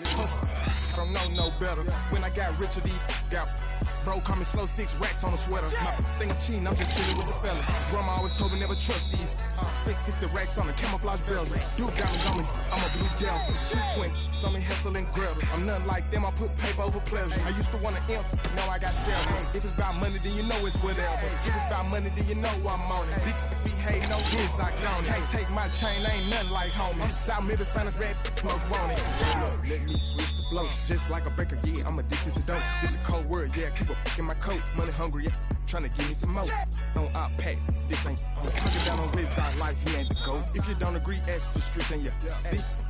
I don't know no better. When I got rich, these got bro, call me slow, 6 racks on a sweater. My think I'm cheating, I'm just chilling with the fellas. Grandma always told me never trust these. Spent 60 racks on the camouflage bells. Dude diamonds on me, I'm a blue gel. 220 on me, hustle and grab. I'm nothing like them, I put paper over pleasure. I used to want to imp, now I got self. If it's about money, then you know it's whatever. If it's about money, then you know I'm on it. Big behave, no biz, I don't. Hey, take my chain, ain't nothing like homie. South Middle Spanish red, most want it. Let me switch the flow, just like a baker, yeah, I'm addicted to dope. This a cold word, yeah, keep a in my coat. Money hungry, yeah, tryna give me some more. Don't outpack, this ain't. I'm talking down on his side like he ain't the GOAT. If you don't agree, ask the streets and this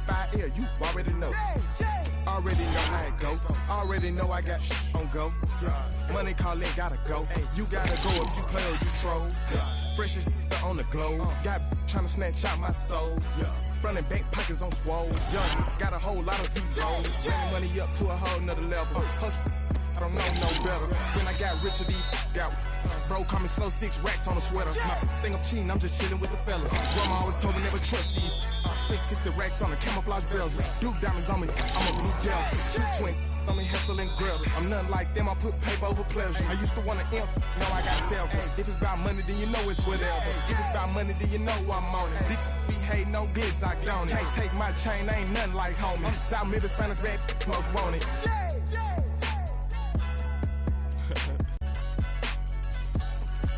5L, you already know. Already know how it go. Already know I got on go. Money calling, gotta go. You gotta go if you play or you troll. Fresh as on the globe. Got tryna snatch out my soul. Front and back pockets on swole. Young, got a whole lot of zeros. Running money up to a whole nother level. Hustle, I don't know no better. When I got rich, these got bro, call me slow, 6 racks on a sweater. My think I'm cheating, I'm just chilling with the fellas. Grandma always told me never trust these. Spent 60 racks on the camouflage bells. Dude diamonds on me, I'm a blue gel. 220 on me, hustle and grab. I'm nothing like them, I put paper over pleasure. I used to want to imp, now I got self. If it's about money, then you know it's whatever. If it's about money, then you know I'm on it. Big behave, no glitz, I don't. Can't take my chain, ain't nothing like homie. South Middle Spanish red, most want it.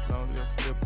Long live flip.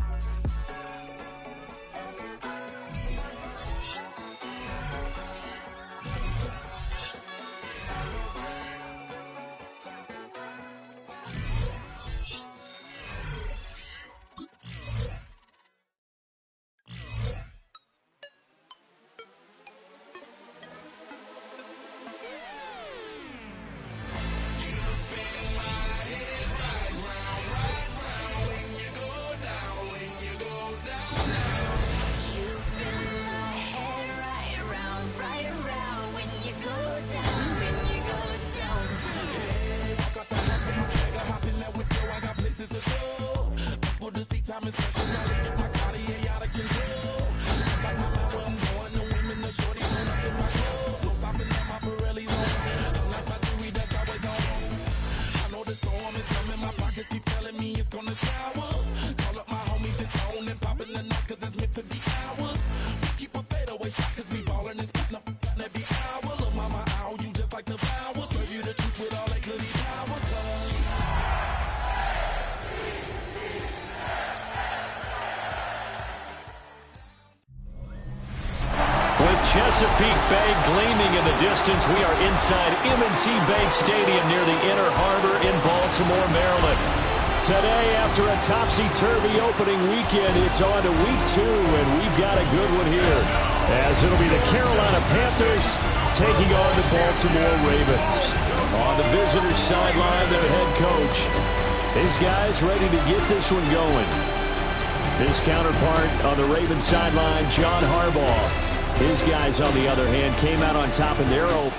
Time is precious, I look at my Cartier out of control. Just like my mouth, where I'm going, the women, the shorties, run up in my clothes. No stopping at my Pirelli's on. I'm like my theory, that's always on. I know the storm is coming, my pockets keep telling me it's gonna shower. Call up my homies, it's on and popping the night, cause it's meant to be ours. We keep a fadeaway shot, cause we ballin' and spittin' up every hour. Look, mama, ow, you just like the flowers. Serve you the truth with all that goody power, Chesapeake Bay gleaming in the distance. We are inside M&T Bank Stadium near the Inner Harbor in Baltimore, Maryland. Today, after a topsy-turvy opening weekend, it's on to week 2, and we've got a good one here, as it'll be the Carolina Panthers taking on the Baltimore Ravens. On the visitor's sideline, their head coach. These guys ready to get this one going. His counterpart on the Ravens sideline, John Harbaugh. His guys, on the other hand, came out on top in their open.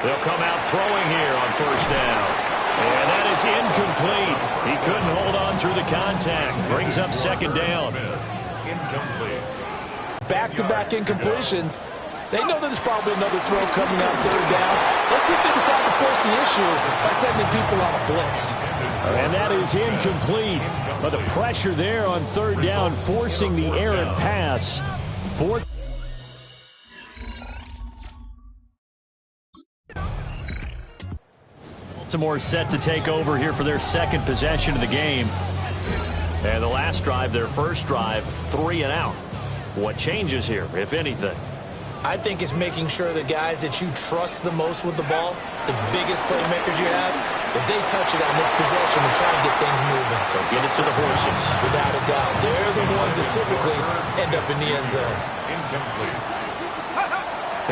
They'll come out throwing here on first down. And that is incomplete. He couldn't hold on through the contact. Brings up second down. Incomplete. Back-to-back incompletions. They know there's probably another throw coming on third down. Let's see if they decide to force the issue by sending people on a blitz. And that is incomplete. But the pressure there on third down, forcing the errant pass. Fourth. Baltimore set to take over here for their second possession of the game. And the last drive, their first drive, 3 and out. What changes here, if anything? I think it's making sure the guys that you trust the most with the ball, the biggest playmakers you have, that they touch it on this possession and try and get things moving. So get it to the horses. Without a doubt. They're the ones that typically end up in the end zone. Incomplete.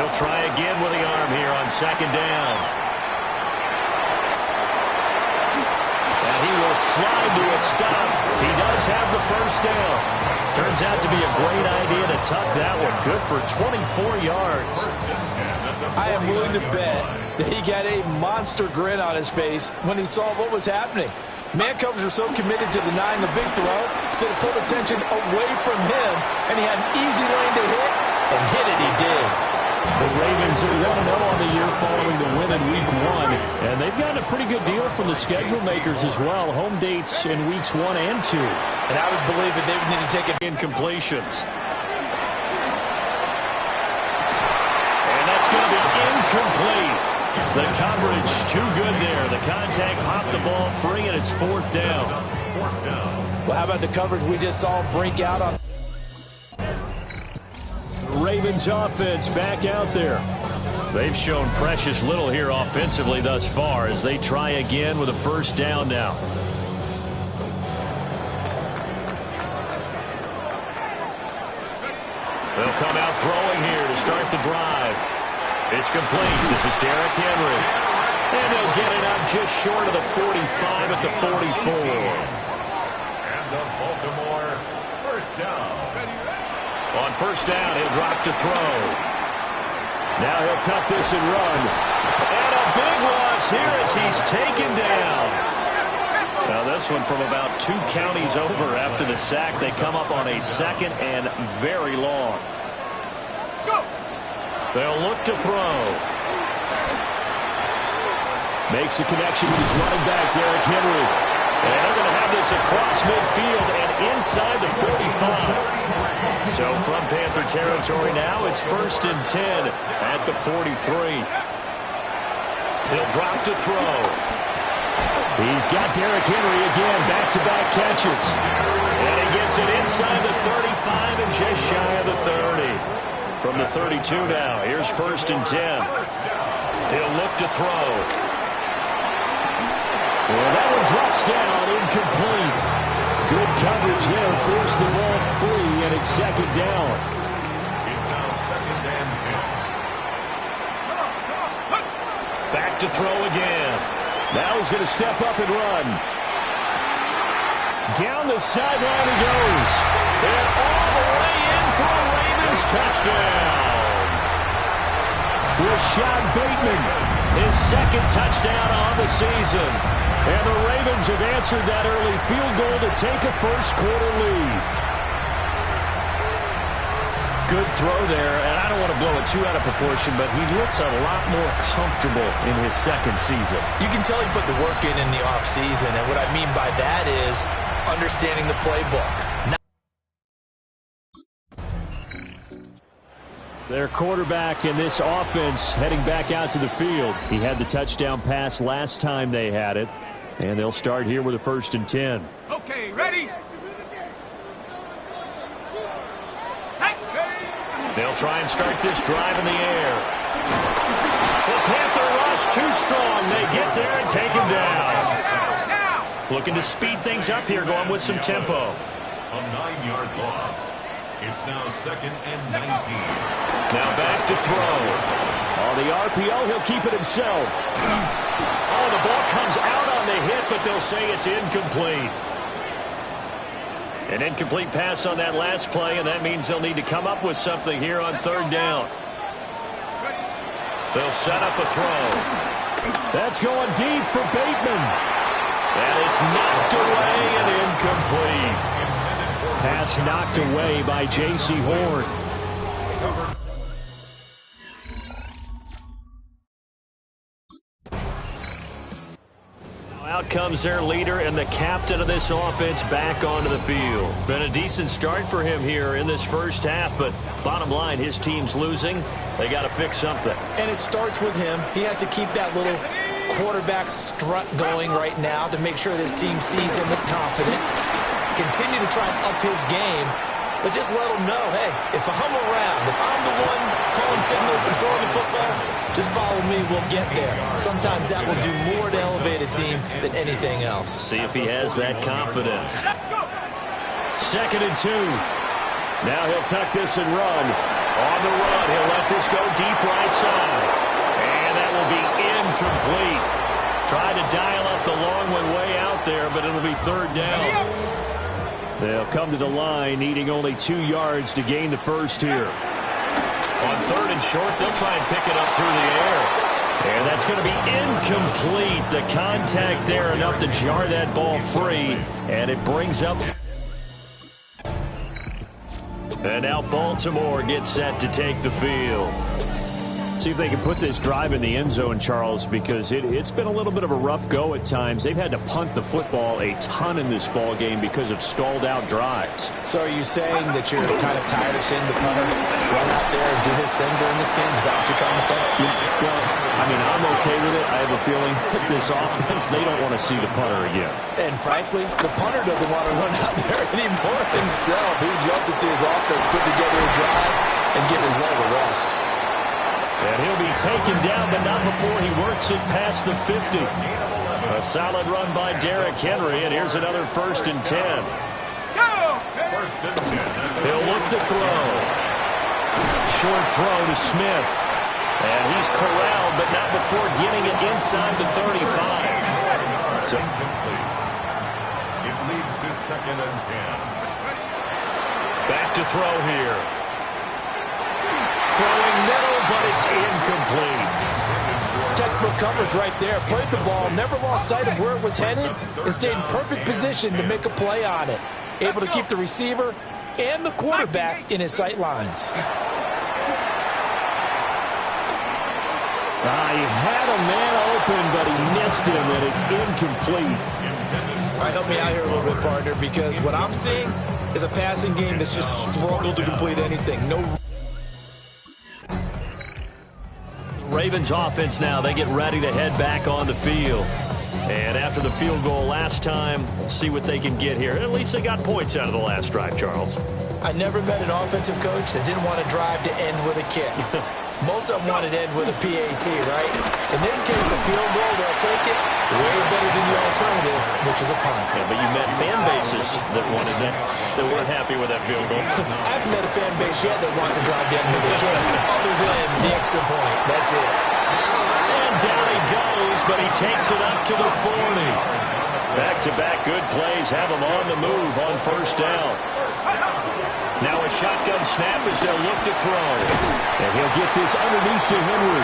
He'll try again with the arm here on second down. And he will slide to a stop. He does have the first down. Turns out to be a great idea to tuck that one. Good for 24 yards. I am willing to bet that he got a monster grin on his face when he saw what was happening. Man coverage were so committed to denying the big throw that it pulled attention away from him, and he had an easy lane to hit, and hit it he did. The Ravens are 1-0 on the year following the win in Week 1, and they've gotten a pretty good deal from the schedule makers as well. Home dates in Weeks 1 and 2. And I would believe that they would need to take it. Incompletions. And that's going to be incomplete. The coverage too good there. The contact popped the ball free, and it's 4th down. Well, how about the coverage we just saw break out on? Ravens offense back out there. They've shown precious little here offensively thus far as they try again with a first down now. They'll come out throwing here to start the drive. It's complete. This is Derrick Henry. And they'll get it up just short of the 45 at the 44. And the Baltimore first down. On first down, he'll drop to throw. Now he'll tuck this and run. And a big loss here as he's taken down. Now this one from about 2 counties over after the sack. They come up on a 2nd and very long. They'll look to throw. Makes a connection with his running back, Derrick Henry. And they're going to have this across midfield and inside the 45. So from Panther territory now, it's 1st and 10 at the 43. He'll drop to throw. He's got Derrick Henry again, back-to-back catches. And he gets it inside the 35 and just shy of the 30. From the 32 now, here's 1st and 10. He'll look to throw. Well, that one drops down, incomplete. Good coverage there, forced the ball free, and it's 2nd down. It's now 2nd and 10. Back to throw again. Now he's going to step up and run. Down the sideline he goes. And all the way in for a Ravens touchdown. Rashad Bateman, his 2nd touchdown on the season. And the Ravens have answered that early field goal to take a first-quarter lead. Good throw there, and I don't want to blow it too out of proportion, but he looks a lot more comfortable in his 2nd season. You can tell he put the work in the offseason, and what I mean by that is understanding the playbook. Their quarterback in this offense heading back out to the field. He had the touchdown pass last time they had it. And they'll start here with a 1st and 10. Okay, ready? They'll try and start this drive in the air. The Panther rush too strong. They get there and take him down. Looking to speed things up here, going with some tempo. A 9-yard loss. It's now 2nd and 19. Now back to throw. On the RPO, he'll keep it himself. Oh, the ball comes out on the hit, but they'll say it's incomplete. An incomplete pass on that last play, and that means they'll need to come up with something here on 3rd down. They'll set up a throw. That's going deep for Bateman. And it's knocked away and incomplete. Pass knocked away by J.C. Horn. Out comes their leader and the captain of this offense back onto the field. Been a decent start for him here in this first half, but bottom line, his team's losing. They got to fix something. And it starts with him. He has to keep that little quarterback strut going right now to make sure that his team sees him as confident. Continue to try and up his game, but just let him know, hey, if I'm around, if I'm the one calling signals and throwing the football, just follow me, we'll get there. Sometimes that will do more to elevate a team than anything else. See if he has that confidence. 2nd and 2. Now he'll tuck this and run. On the run, he'll let this go deep right side. And that will be incomplete. Tried to dial up the long one way out there, but it'll be third down. They'll come to the line, needing only 2 yards to gain the first here. On third and short, they'll try and pick it up through the air. And that's going to be incomplete. The contact there enough to jar that ball free. And it brings up. And now Baltimore gets set to take the field. See if they can put this drive in the end zone, Charles, because it's been a little bit of a rough go at times. They've had to punt the football a ton in this ball game because of stalled-out drives. So are you saying that you're kind of tired of seeing the punter run out there and do his thing during this game? Is that what you're trying to say? Well, I mean, I'm okay with it. I have a feeling that this offense, they don't want to see the punter again. And frankly, the punter doesn't want to run out there anymore himself. He'd love to see his offense put together a drive and give his leg a rest. And he'll be taken down, but not before he works it past the 50. A solid run by Derrick Henry, and here's another 1st and 10. He'll look to throw. Short throw to Smith. And he's corralled, but not before getting it inside the 35. So it leads to 2nd and 10. Back to throw here. Throwing middle, but it's incomplete. Textbook coverage right there. Played the ball, never lost sight of where it was headed, and stayed in perfect position to make a play on it. Able to keep the receiver and the quarterback in his sight lines. He had a man open, but he missed him, and it's incomplete. All right, help me out here a little bit, partner, because what I'm seeing is a passing game that's just struggled to complete anything. Ravens offense now, they get ready to head back on the field. And after the field goal last time, we'll see what they can get here. At least they got points out of the last drive, Charles. I never met an offensive coach that didn't want to drive to end with a kick. Most of them wanted to end with a PAT, right? In this case, a field goal, they'll take it way better than the alternative, which is a punt. Yeah, but you met fan bases that wanted that, that weren't happy with that field goal. I haven't met a fan base yet that wants to drive to end with a kick, other than the extra point. That's it. And down he goes, but he takes it up to the 40. Back-to-back good plays have him on the move on 1st down. Now a shotgun snap as they'll look to throw. And he'll get this underneath to Henry.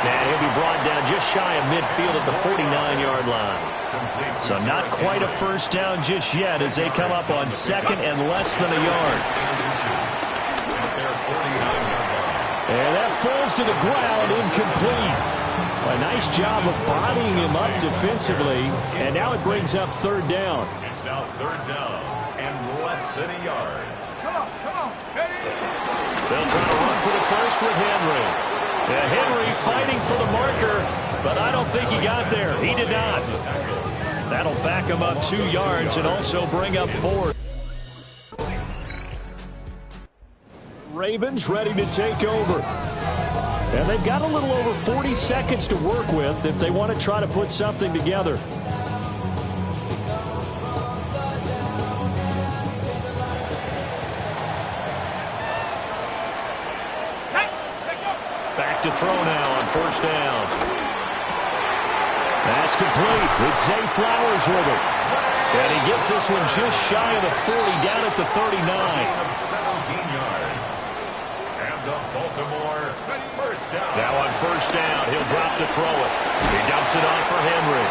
And he'll be brought down just shy of midfield at the 49-yard line. So not quite a 1st down just yet as they come up on 2nd and less than a yard. And that falls to the ground, incomplete. A nice job of bodying him up defensively. And now it brings up 3rd down. It's now 3rd down and less than a yard. They'll try to run for the first with Henry. Henry fighting for the marker, but I don't think he got there. He did not. That'll back him up 2 yards and also bring up 4. Ravens ready to take over. And they've got a little over 40 seconds to work with if they want to try to put something together. To throw now on 1st down. That's complete with Zay Flowers with it. And he gets this one just shy of the 40 down at the 39. 17 yards. And the Baltimore 1st down. Now on 1st down, he'll drop to throw it. He dumps it off for Henry.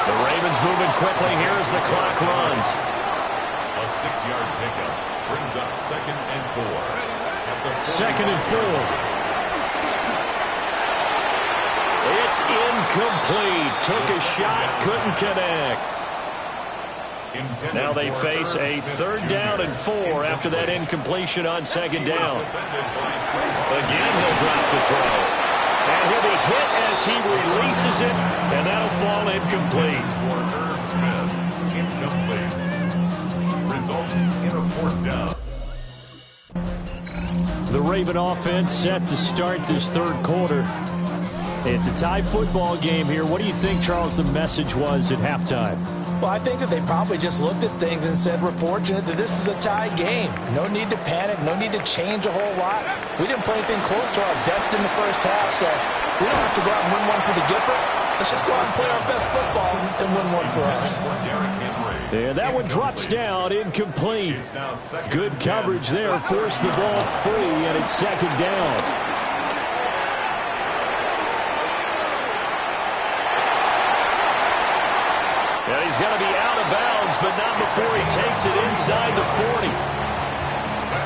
The Ravens moving quickly here as the clock runs. A 6-yard pickup brings up 2nd and 4. 2nd and 4. It's incomplete. Took a shot, couldn't connect. Now they face a 3rd down and 4 after that incompletion on 2nd down. Again, he'll drop to throw. And he'll be hit as he releases it, and that'll fall incomplete. Incomplete. Results in a 4th down. The Raven offense set to start this 3rd quarter. It's a tie football game here. What do you think, Charles, the message was at halftime? Well, I think that they probably just looked at things and said, we're fortunate that this is a tie game. No need to panic. No need to change a whole lot. We didn't play anything close to our best in the 1st half, so We don't have to go out and win one for the Gipper. Let's just go out and play our best football and win one for us. And that one drops down, incomplete. Good coverage there, forced the ball free, and it's second down. And he's going to be out of bounds, but not before he takes it inside the 40.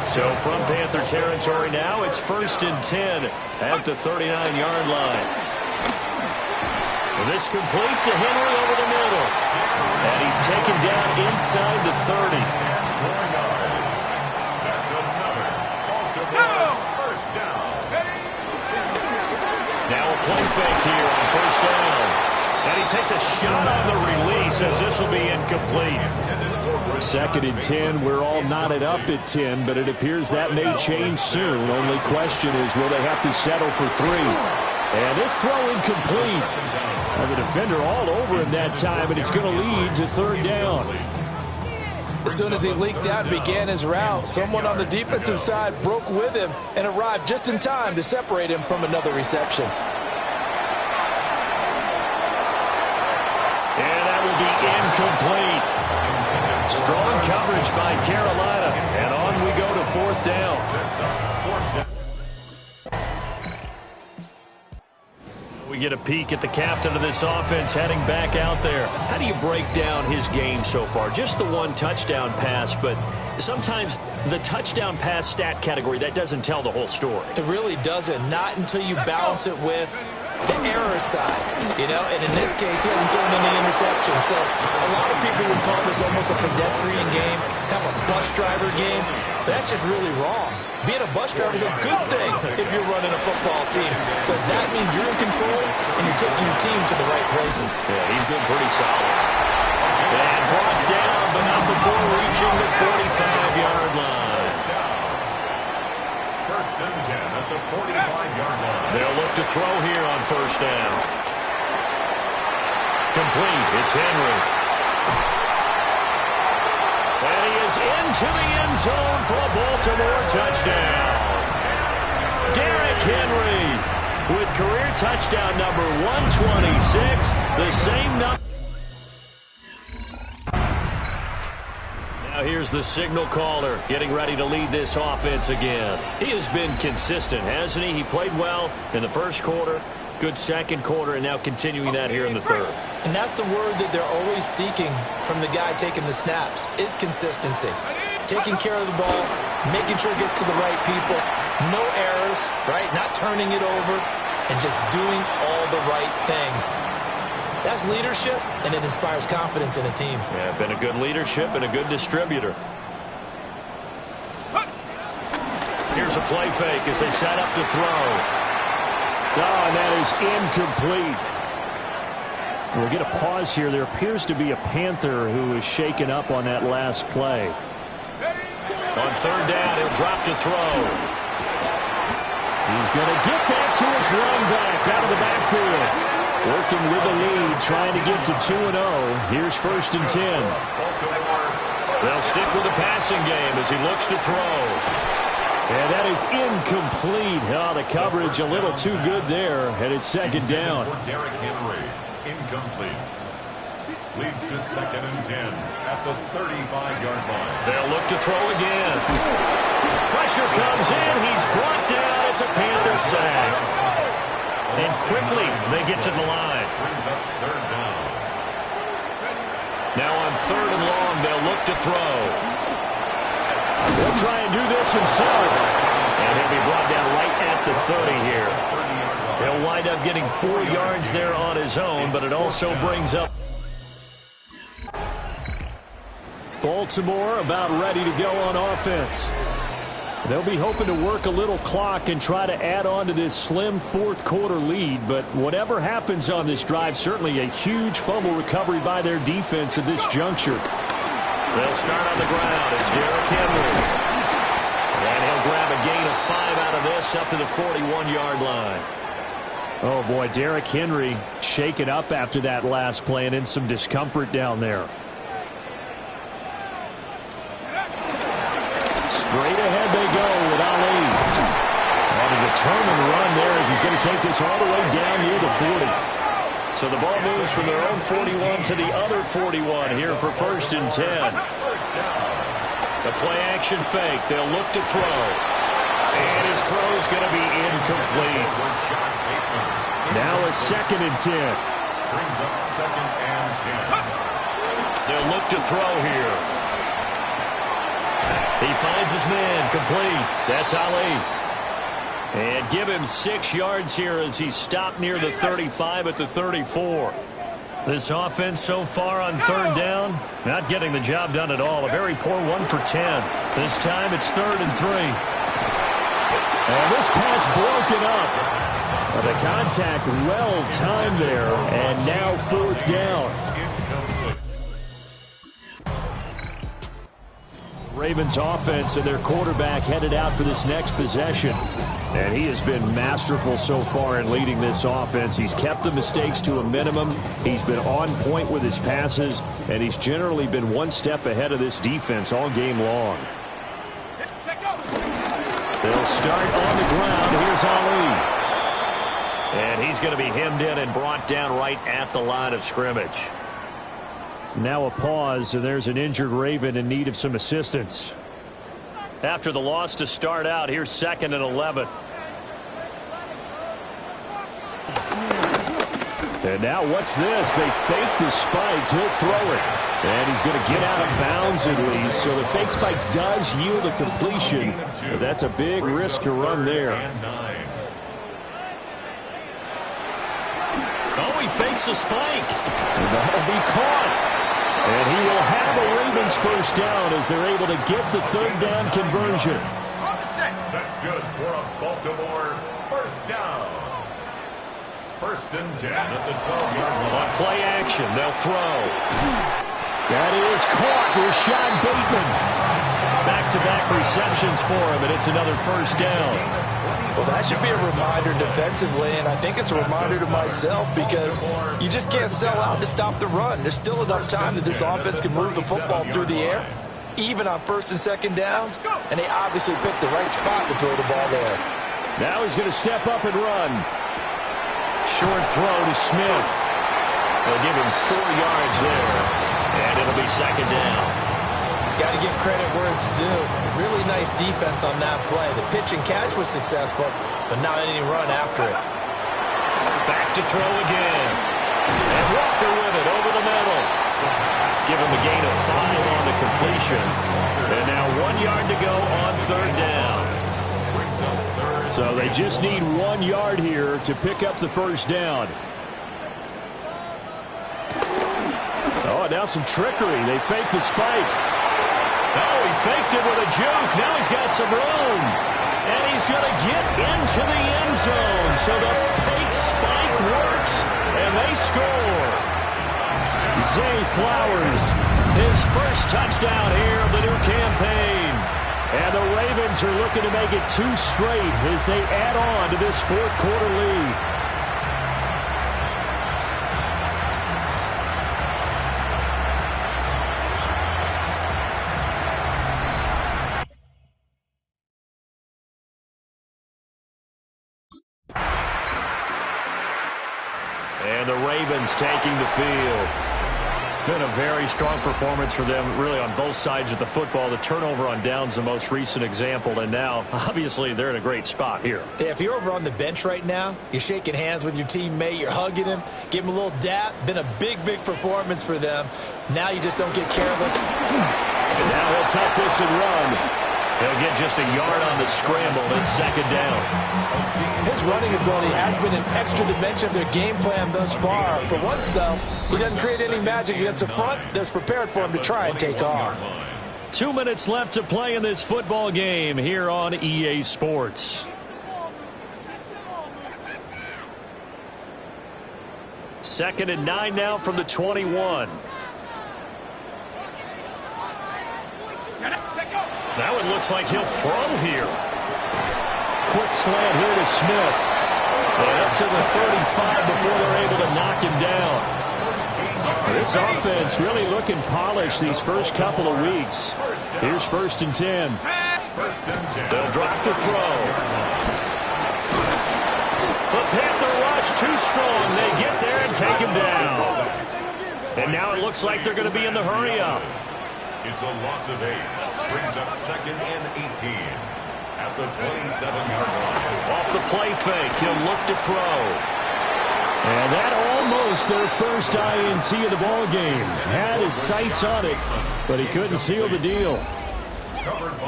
So from Panther territory now, it's 1st and 10 at the 39-yard line. This complete to Henry over the middle. And he's taken down inside the 30. That's another Baltimore first down. Now a play fake here on 1st down. And he takes a shot on the release as this will be incomplete. 2nd and 10. We're all knotted up at 10, but it appears that may change soon. Only question is, will they have to settle for 3? And this throw incomplete. And the defender all over him that time, and it's going to lead to 3rd down. As soon as he leaked out and began his route, someone on the defensive side broke with him and arrived just in time to separate him from another reception. And that will be incomplete. Strong coverage by Carolina. And on we go to 4th down. We get a peek at the captain of this offense heading back out there. How do you break down his game so far? Just the one touchdown pass, but sometimes the touchdown pass stat category, that doesn't tell the whole story. It really doesn't. Not until you balance it with the error side, and in this case, he hasn't thrown any interceptions. So a lot of people would call this almost a pedestrian game, kind of a bus driver game. That's just really wrong. Being a bus driver is a good thing if you're running a football team, because that means you're in control and you're taking your team to the right places. Yeah, he's been pretty solid. And brought down, but not before reaching the 45-yard line. 1st and 10 at the 45-yard line. They'll look to throw here on 1st down. Complete. It's Henry. And he is into the end zone for a Baltimore touchdown. Derrick Henry with career touchdown number 126, the same number. Now here's the signal caller getting ready to lead this offense again. He has been consistent, hasn't he? He played well in the 1st quarter, good 2nd quarter, and now continuing that here in the 3rd. And that's the word that they're always seeking from the guy taking the snaps, is consistency. Taking care of the ball, making sure it gets to the right people, no errors, right? Not turning it over, and just doing all the right things. That's leadership, and it inspires confidence in a team. Yeah, been a good leadership and a good distributor. Here's a play fake as they set up to throw. Oh, and that is incomplete. We'll get a pause here. There appears to be a Panther who is shaken up on that last play. On 3rd down, he'll drop to throw. He's going to get that to his run back out of the backfield. Working with the lead, trying to get to 2-0. Here's 1st and 10. They'll stick with the passing game as he looks to throw. And that is incomplete. Oh, the coverage a little too good there, and it's 2nd down. Derrick Henry, incomplete. Leads to 2nd and 10 at the 35-yard line. They'll look to throw again. Pressure comes in. He's brought down. It's a Panther sack. And quickly, they get to the line. Brings up 3rd down. Now on 3rd and long, they'll look to throw. He'll try and do this himself. And he'll be brought down right at the 30 here. He'll wind up getting 4 yards there on his own, but it also brings up Baltimore about ready to go on offense. They'll be hoping to work a little clock and try to add on to this slim 4th quarter lead. But whatever happens on this drive, certainly a huge fumble recovery by their defense at this juncture. They'll start on the ground. It's Derrick Henry. And he'll grab a gain of 5 out of this up to the 41-yard line. Oh, boy, Derrick Henry shaken up after that last play and in some discomfort down there. Straight ahead they go with Ali. And a determined run there as he's going to take this all the way down near the 40. So the ball moves from their own 41 to the other 41 here for 1st and 10. The play-action fake. They'll look to throw. And his throw's going to be incomplete. Now a 2nd and 10. Brings up 2nd and 10. They'll look to throw here. He finds his man. Complete. That's Ali. And give him 6 yards here as he stopped near the 35 at the 34. This offense so far on 3rd down, not getting the job done at all. A very poor 1 for 10. This time it's 3rd and 3. And this pass broken up. The contact well timed there, and now 4th down. Ravens offense and their quarterback headed out for this next possession. And he has been masterful so far in leading this offense. He's kept the mistakes to a minimum. He's been on point with his passes, and he's generally been one step ahead of this defense all game long. They'll start on the ground. Here's Ali. And he's going to be hemmed in and brought down right at the line of scrimmage. Now a pause, and there's an injured Raven in need of some assistance. After the loss to start out, here's 2nd and 11. And now what's this? They fake the spike. He'll throw it. And he's going to get out of bounds at least. So the fake spike does yield a completion. But that's a big risk to run there. Oh, he fakes the spike. And that'll be caught. And he will have a Ravens 1st down as they're able to get the 3rd down conversion. That's good for a Baltimore 1st down. 1st and 10 at the 12-yard line. On play action, they'll throw. That is caught. Rashad Bateman. Back-to-back receptions for him, and it's another 1st down. Well, that should be a reminder defensively, and I think it's a reminder to myself because you just can't sell out to stop the run. There's still enough time that this offense can move the football through the air, even on 1st and 2nd downs, and they obviously picked the right spot to throw the ball there. Now he's going to step up and run. Short throw to Smith. They'll give him 4 yards there, and it'll be 2nd down. Got to give credit where it's due. Really nice defense on that play. The pitch and catch was successful, but not any run after it. Back to throw again. And Walker with it over the middle. Give him a gain of 5 on the completion. And now 1 yard to go on 3rd down. So they just need 1 yard here to pick up the 1st down. Oh, now some trickery. They fake the spike. Oh, he faked it with a juke. Now he's got some room. And he's going to get into the end zone. So the fake spike works, and they score. Zay Flowers, his 1st touchdown here of the new campaign. And the Ravens are looking to make it 2 straight as they add on to this 4th quarter lead. And the Ravens taking the field. Been a very strong performance for them, really, on both sides of the football. The turnover on downs, the most recent example, and now, obviously, they're in a great spot here. Yeah, if you're over on the bench right now, you're shaking hands with your teammate, you're hugging him, give him a little dap. Been a big, big performance for them. Now you just don't get careless. And now he'll tuck this and run. He'll get just a yard on the scramble, and 2nd down. His running ability has been an extra dimension of their game plan thus far. For once, though, he doesn't create any magic against the front that's prepared for him to try and take off. 2 minutes left to play in this football game here on EA Sports. Second and 9 now from the 21. That one looks like he'll throw here. Quick slant here to Smith. And up to the 35 before they're able to knock him down. This offense really looking polished these first couple of weeks. Here's 1st and 10. They'll drop the throw. The long. They get there and take him down. And now it looks like they're going to be in the hurry-up. It's a loss of 8. Brings up 2nd and 18 at the 27-yard line. Off the play fake, he'll look to throw. And that almost their first INT of the ball game. Had his sights on it, but he couldn't seal the deal.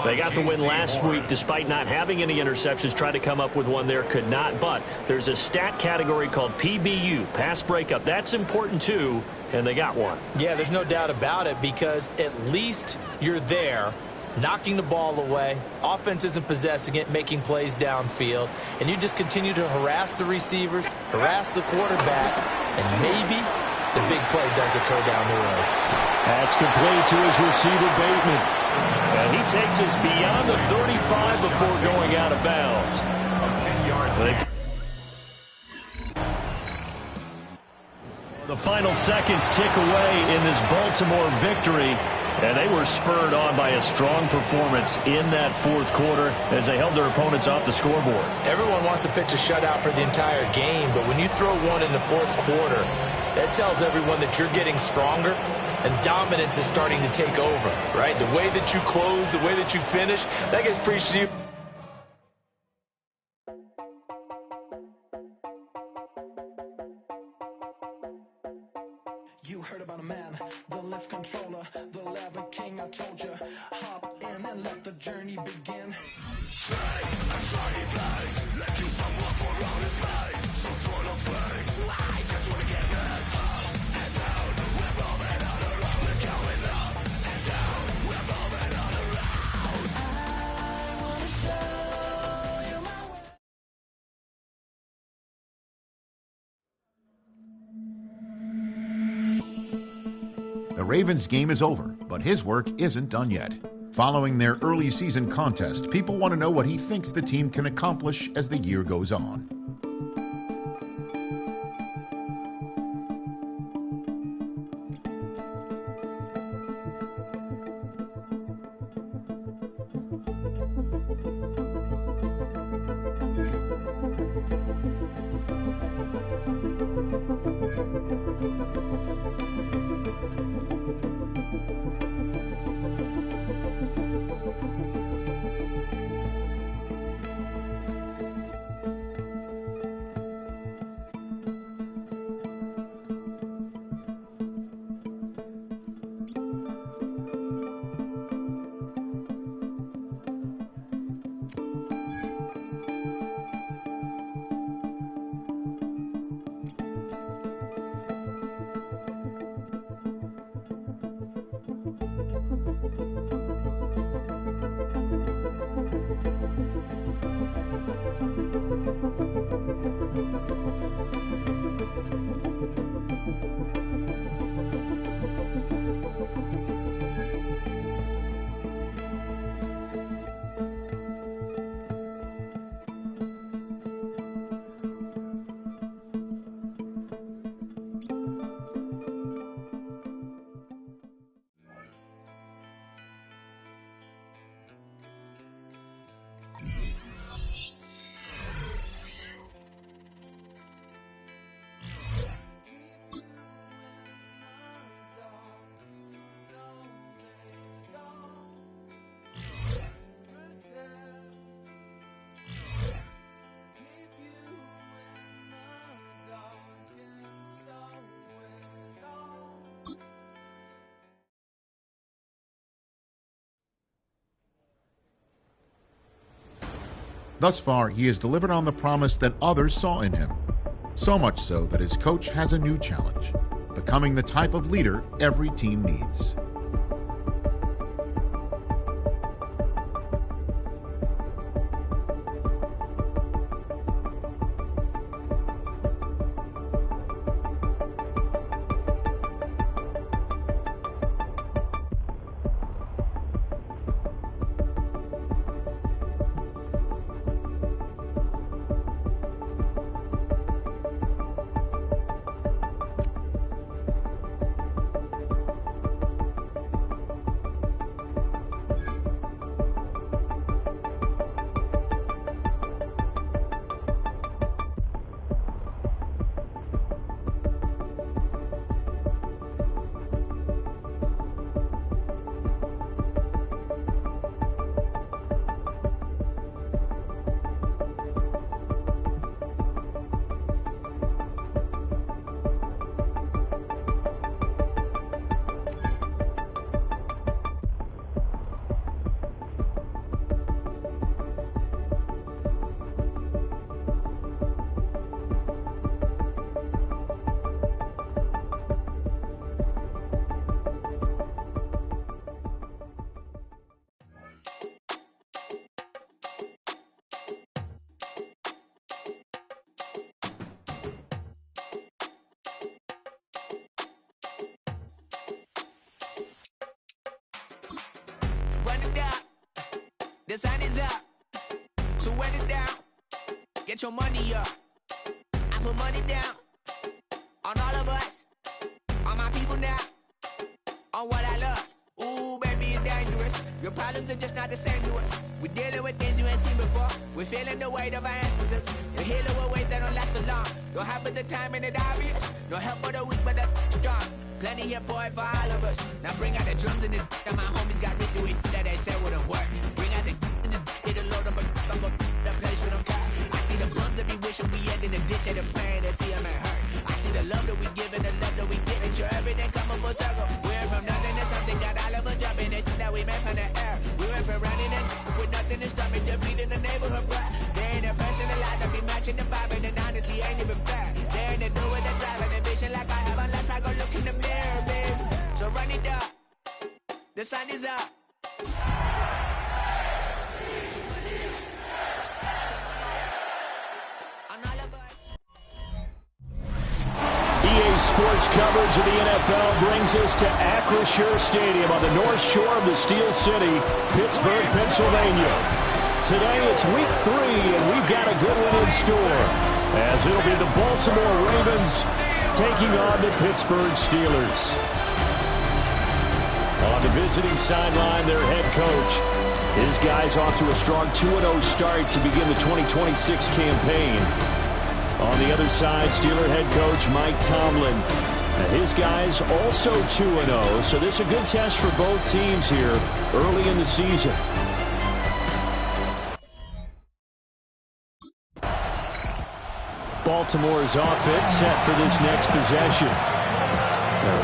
They got the win last week despite not having any interceptions. Tried to come up with one there, could not. But there's a stat category called PBU, pass breakup. That's important too, and they got one. Yeah, there's no doubt about it, because at least you're there knocking the ball away. Offense isn't possessing it, making plays downfield. And you just continue to harass the receivers, harass the quarterback, and maybe the big play does occur down the road. That's complete to his receiver, Bateman. And he takes us beyond the 35 before going out of bounds. A 10-yard. The final seconds tick away in this Baltimore victory. And they were spurred on by a strong performance in that fourth quarter as they held their opponents off the scoreboard. Everyone wants to pitch a shutout for the entire game, but when you throw one in the fourth quarter, that tells everyone that you're getting stronger and dominance is starting to take over, right? The way that you close, the way that you finish, that gets preached to you. You heard about a man, the lift controller, the lever king. I told you, hop in and let the journey begin. The Ravens' game is over, but his work isn't done yet. Following their early season contest, people want to know what he thinks the team can accomplish as the year goes on. Thus far, he has delivered on the promise that others saw in him. So much so that his coach has a new challenge: becoming the type of leader every team needs. it up. The sun is up. So wet it down. Get your money up. I put money down on all of us, on my people now, on what I love. Ooh, baby, it's dangerous. Your problems are just not the same to us. We're dealing with things you ain't seen before. We're feeling the weight of our ancestors. We're healing with ways that don't last for long. Don't have at the time and it obvious. No help for the weak, but the strong. Plenty here for it for all of us. Now bring out the drums and the and my homies got rich doing that they said wouldn't work. Bring out the and the it'll load up the place with them car. I see the bums that be wishing we end in the ditch and the pain that see them and hurt. I see the love that we give and the love that we give. Make sure everything coming full circle. We're from nothing to something, got all of us jumping it that we made from the air. We went from running and with nothing to stop it, defeating the neighborhood, bruh. They ain't a person alive that be matching the vibe, and honestly ain't even fair. They ain't to do with the drive and the vision like I have unless I go look in the mirror, babe. So run it up. The sun is up. EA Sports coverage of the NFL brings us to Acrisure Stadium on the north shore of the Steel City, Pittsburgh, Pennsylvania. Today it's week 3, and we've got a good one in store, as it'll be the Baltimore Ravens taking on the Pittsburgh Steelers. On the visiting sideline, their head coach. His guys off to a strong 2-0 start to begin the 2026 campaign. On the other side, Steeler head coach Mike Tomlin. His guys also 2-0, so this is a good test for both teams here early in the season. Baltimore's offense set for this next possession.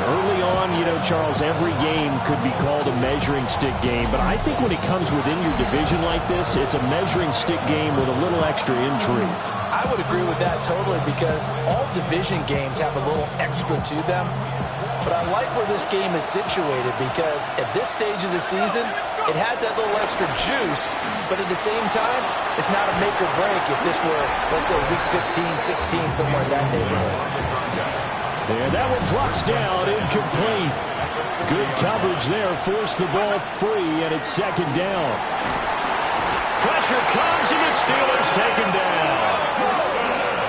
Early on, Charles, every game could be called a measuring stick game, but I think when it comes within your division like this, it's a measuring stick game with a little extra intrigue. I would agree with that totally, because all division games have a little extra to them. But I like where this game is situated, because at this stage of the season, it has that little extra juice, but at the same time, it's not a make or break if this were, let's say, week 15, 16, somewhere in that neighborhood. And that one drops down, incomplete. Good coverage there, forced the ball free, and it's second down. Pressure comes, and the Steelers take him down.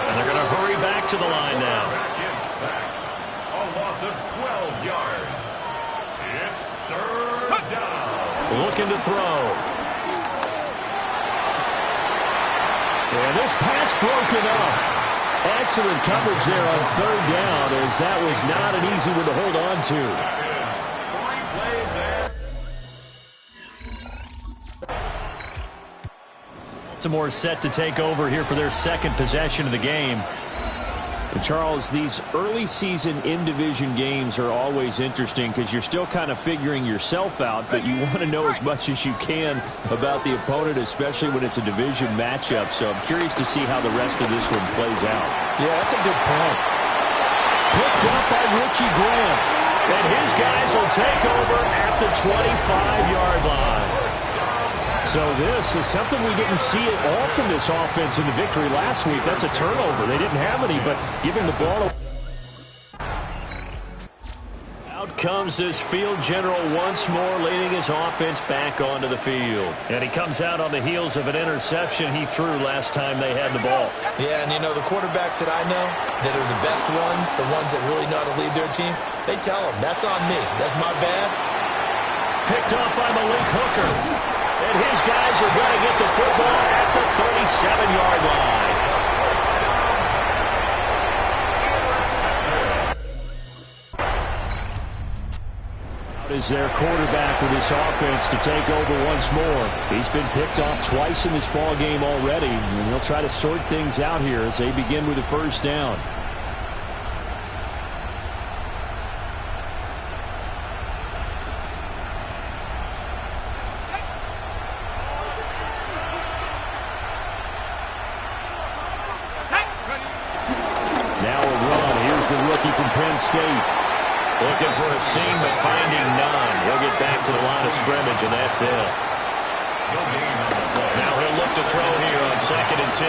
And they're going to hurry back to the line now. A loss of 12 yards. It's third down. Looking to throw. And this pass broken up. Excellent coverage there on third down, as that was not an easy one to hold on to. Baltimore set to take over here for their second possession of the game. And Charles, these early season in-division games are always interesting because you're still kind of figuring yourself out, but you want to know as much as you can about the opponent, especially when it's a division matchup. So I'm curious to see how the rest of this one plays out. Yeah, that's a good point. Picked up by Richie Graham. And his guys will take over at the 25-yard line. So this is something we didn't see at all from this offense in the victory last week. That's a turnover. They didn't have any, but giving the ball. Out comes this field general once more, leading his offense back onto the field. And he comes out on the heels of an interception he threw last time they had the ball. Yeah, and the quarterbacks that I know that are the best ones, the ones that really know how to lead their team, they tell them, that's on me. That's my bad. Picked off by Malik Hooker. And his guys are going to get the football at the 37-yard line. Out is their quarterback with his offense to take over once more. He's been picked off twice in this ball game already, and they'll try to sort things out here as they begin with the first down. State looking for a seam but finding none. He'll get back to the line of scrimmage, and that's it. Now he'll look to throw here on 2nd and 10.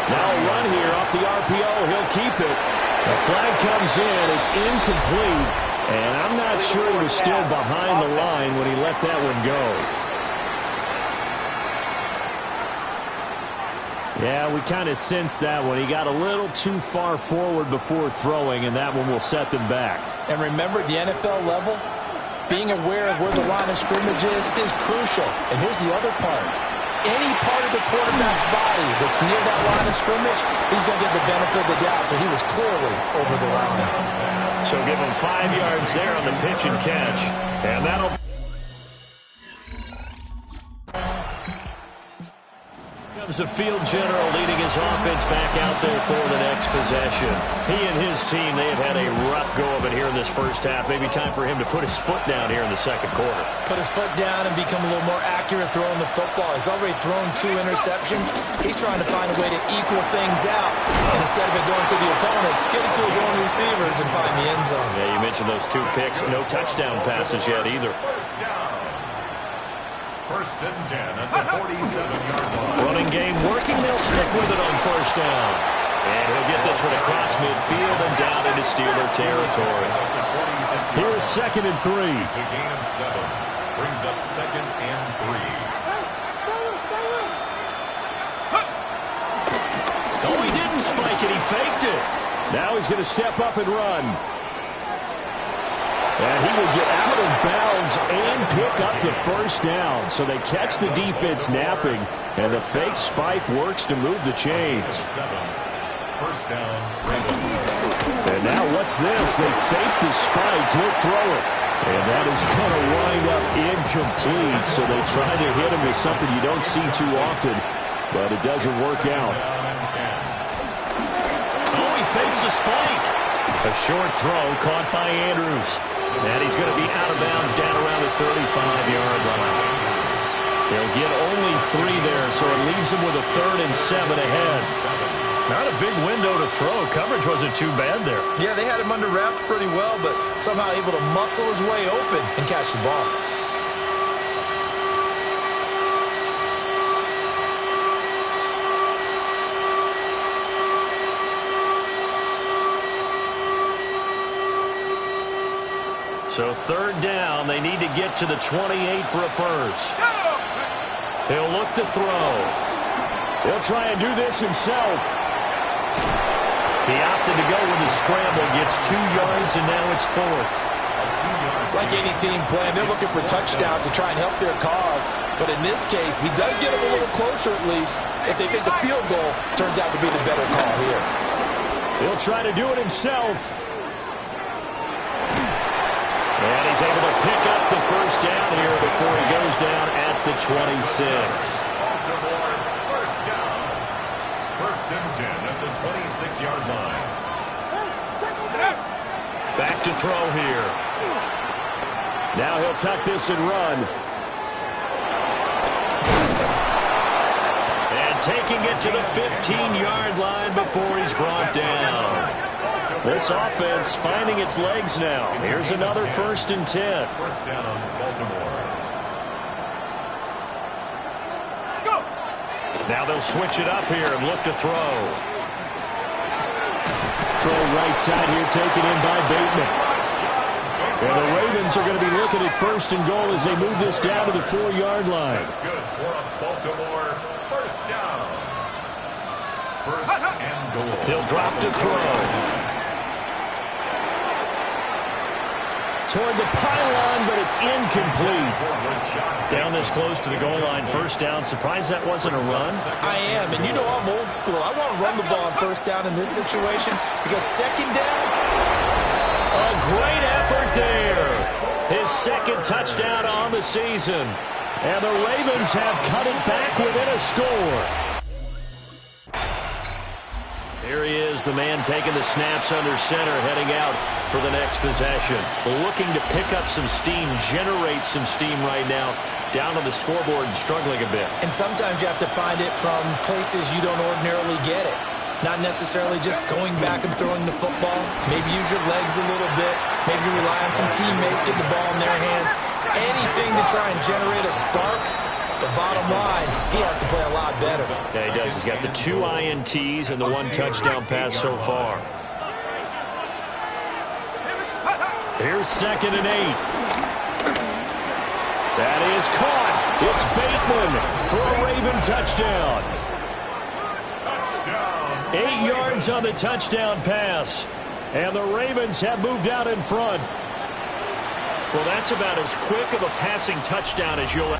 Now a run here off the RPO. He'll keep it. The flag comes in. It's incomplete, and I'm not sure he was still behind the line when he let that one go. Yeah, we kind of sensed that one. He got a little too far forward before throwing, and that one will set them back. And remember, the NFL level, being aware of where the line of scrimmage is crucial. And here's the other part. Any part of the quarterback's body that's near that line of scrimmage, he's going to get the benefit of the doubt. So he was clearly over the line. So give him 5 yards there on the pitch and catch. And that'll... comes the field general leading his offense back out there for the next possession. He and his team, they have had a rough go of it here in this first half. Maybe time for him to put his foot down here in the second quarter. Put his foot down and become a little more accurate throwing the football. He's already thrown 2 interceptions. He's trying to find a way to equal things out. And instead of it going to the opponents, get it to his own receivers and find the end zone. Yeah, you mentioned those 2 picks. No touchdown passes yet either. First and 10 at the 47-yard line. Running game working. They'll stick with it on first down. And he'll get this one across midfield and down into Steeler territory. Here's 2nd and 3. To gain of 7. Brings up 2nd and 3. Oh, he didn't spike it. He faked it. Now he's going to step up and run. And he will get out of bounds and pick up the first down. So they catch the defense napping, and the fake spike works to move the chains. 7. First down, and now what's this? They fake the spike. He'll throw it. And that is going to wind up incomplete. So they try to hit him with something you don't see too often, but it doesn't work out. Oh, he fakes the spike. A short throw caught by Andrews. And he's going to be out of bounds down around the 35-yard line. They'll get only 3 there, so it leaves him with a 3rd and 7 ahead. Not a big window to throw. Coverage wasn't too bad there. Yeah, they had him under wraps pretty well, but somehow able to muscle his way open and catch the ball. So 3rd down, they need to get to the 28 for a first. He'll look to throw. He'll try and do this himself. He opted to go with a scramble, gets 2 yards, and now it's 4th. Like any team playing, they're looking for touchdowns to try and help their cause. But in this case, he does get them a little closer at least if they think the field goal turns out to be the better call here. He'll try to do it himself. And he's able to pick up the first down here before he goes down at the 26. Baltimore, first down. First and 10 at the 26-yard line. Back to throw here. Now he'll tuck this and run. And taking it to the 15-yard line before he's brought down. This offense finding its legs now. Here's another 1st and 10. First down, Baltimore. Now they'll switch it up here and look to throw. Throw right side here, taken in by Bateman. And the Ravens are going to be looking at 1st and goal as they move this down to the 4-yard line. That's good for a Baltimore first down. First and goal. He'll drop to throw. Toward the pylon, but it's incomplete. Down this close to the goal line, first down. Surprised that wasn't a run? I am, and you know I'm old school. I want to run the ball on first down in this situation because second down. A great effort there. His 2nd touchdown on the season. And the Ravens have cut it back within a score. Here he is, the man taking the snaps under center, heading out for the next possession. Looking to pick up some steam, generate some steam right now. Down on the scoreboard and struggling a bit. And sometimes you have to find it from places you don't ordinarily get it. Not necessarily just going back and throwing the football. Maybe use your legs a little bit. Maybe rely on some teammates, get the ball in their hands. Anything to try and generate a spark. The bottom line, he has to play a lot better. Yeah, he does. He's got the 2 INTs and the 1 touchdown pass so far. Here's 2nd and 8. That is caught. It's Bateman for a Raven touchdown. 8 yards on the touchdown pass. And the Ravens have moved out in front. Well, that's about as quick of a passing touchdown as you'll.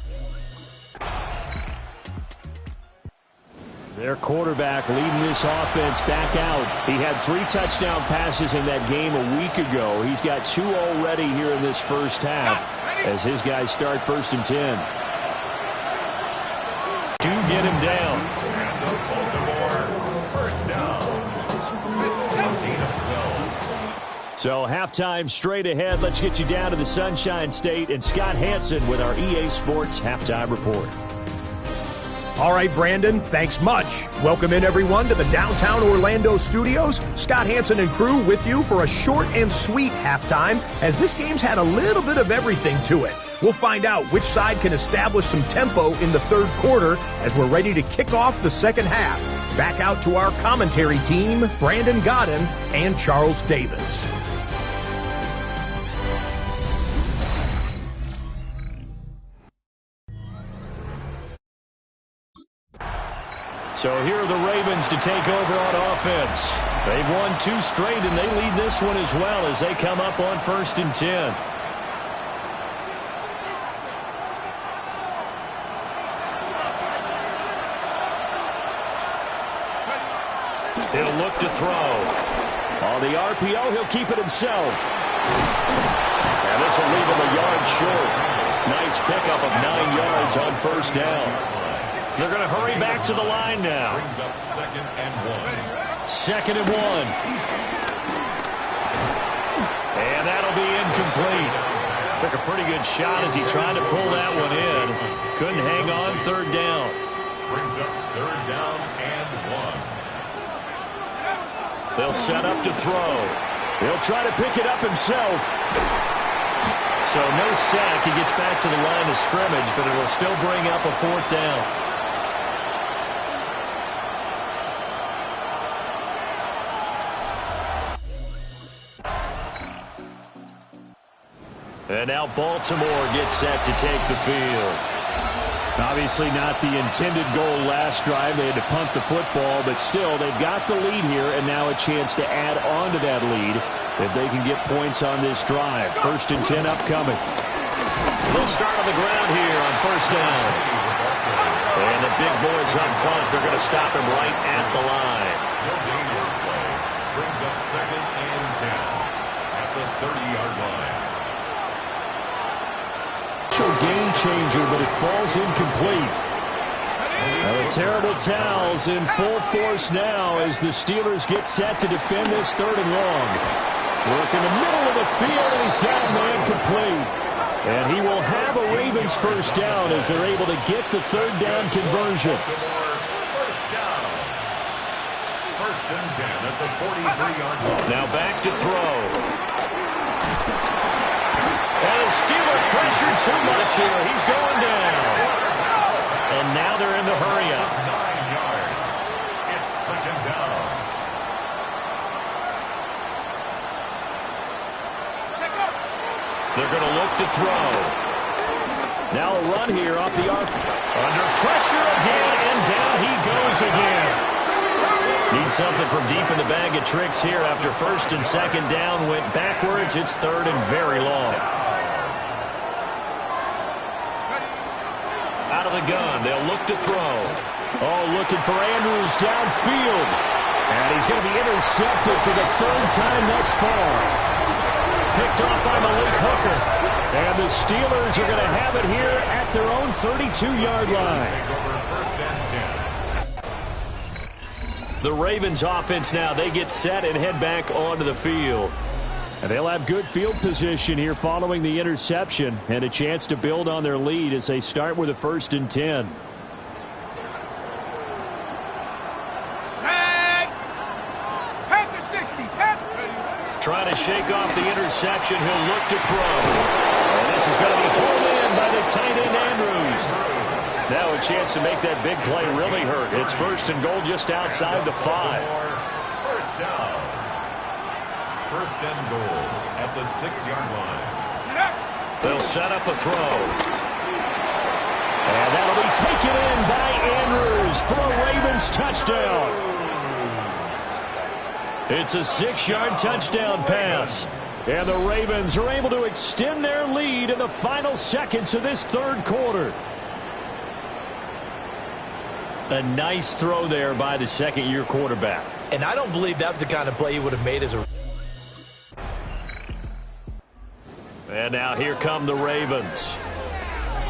Their quarterback leading this offense back out. He had 3 touchdown passes in that game a week ago. He's got 2 already here in this first half as his guys start 1st and 10. Do get him down. And the Baltimore 1st down. 15 of 12. So halftime straight ahead. Let's get you down to the Sunshine State and Scott Hansen with our EA Sports Halftime Report. All right, Brandon, thanks much. Welcome in, everyone, to the downtown Orlando studios. Scott Hansen and crew with you for a short and sweet halftime, as this game's had a little bit of everything to it. We'll find out which side can establish some tempo in the 3rd quarter as we're ready to kick off the 2nd half. Back out to our commentary team, Brandon Godden and Charles Davis. So here are the Ravens to take over on offense. They've won 2 straight, and they lead this one as well as they come up on 1st and 10. He'll look to throw. On the RPO, he'll keep it himself. And this will leave him a yard short. Nice pickup of 9 yards on 1st down. They're going to hurry back to the line now. Brings up 2nd and 1. 2nd and 1. And that'll be incomplete. Took a pretty good shot as he tried to pull that one in. Couldn't hang on 3rd down. Brings up 3rd down and 1. They'll set up to throw. He'll try to pick it up himself. So no sack. He gets back to the line of scrimmage, but it'll still bring up a 4th down. And now Baltimore gets set to take the field. Obviously not the intended goal last drive. They had to punt the football, but still they've got the lead here and now a chance to add on to that lead if they can get points on this drive. 1st and 10 upcoming. They'll start on the ground here on 1st down. And the big boys up front, they're going to stop him right at the line. No danger play. Brings up 2nd and 10 at the 30-yard line. Game changer, but it falls incomplete. Now the terrible towels in full force now as the Steelers get set to defend this 3rd and long. Work in the middle of the field, and he's got a man complete. And he will have a Ravens 1st down as they're able to get the 3rd down conversion. 1st down. 1st and 10 at the 43-yard line. Now back to throw. And the Steeler pressured too much here. He's going down. And now they're in the hurry-up. 9 yards. It's 2nd down. They're going to look to throw. Now a run here off the arc. Under pressure again, and down he goes again. Need something from deep in the bag of tricks here after 1st and 2nd down went backwards. It's 3rd and very long. Out of the gun, they'll look to throw. Oh, looking for Andrews downfield. And he's going to be intercepted for the 3rd time thus far. Picked off by Malik Hooker. And the Steelers are going to have it here at their own 32-yard line. The Ravens offense now, they get set and head back onto the field. And they'll have good field position here following the interception and a chance to build on their lead as they start with a 1st and 10. Trying to shake off the interception. He'll look to throw. And this is going to be pulled in by the tight end Andrews. Now a chance to make that big play really hurt. It's 1st and goal just outside the 5. 1st down. 1st and goal at the 6-yard line. They'll set up a throw. And that'll be taken in by Andrews for a Ravens touchdown. It's a 6-yard touchdown pass. And the Ravens are able to extend their lead in the final seconds of this third quarter. A nice throw there by the second-year quarterback. And I don't believe that was the kind of play he would have made as a... And now here come the Ravens.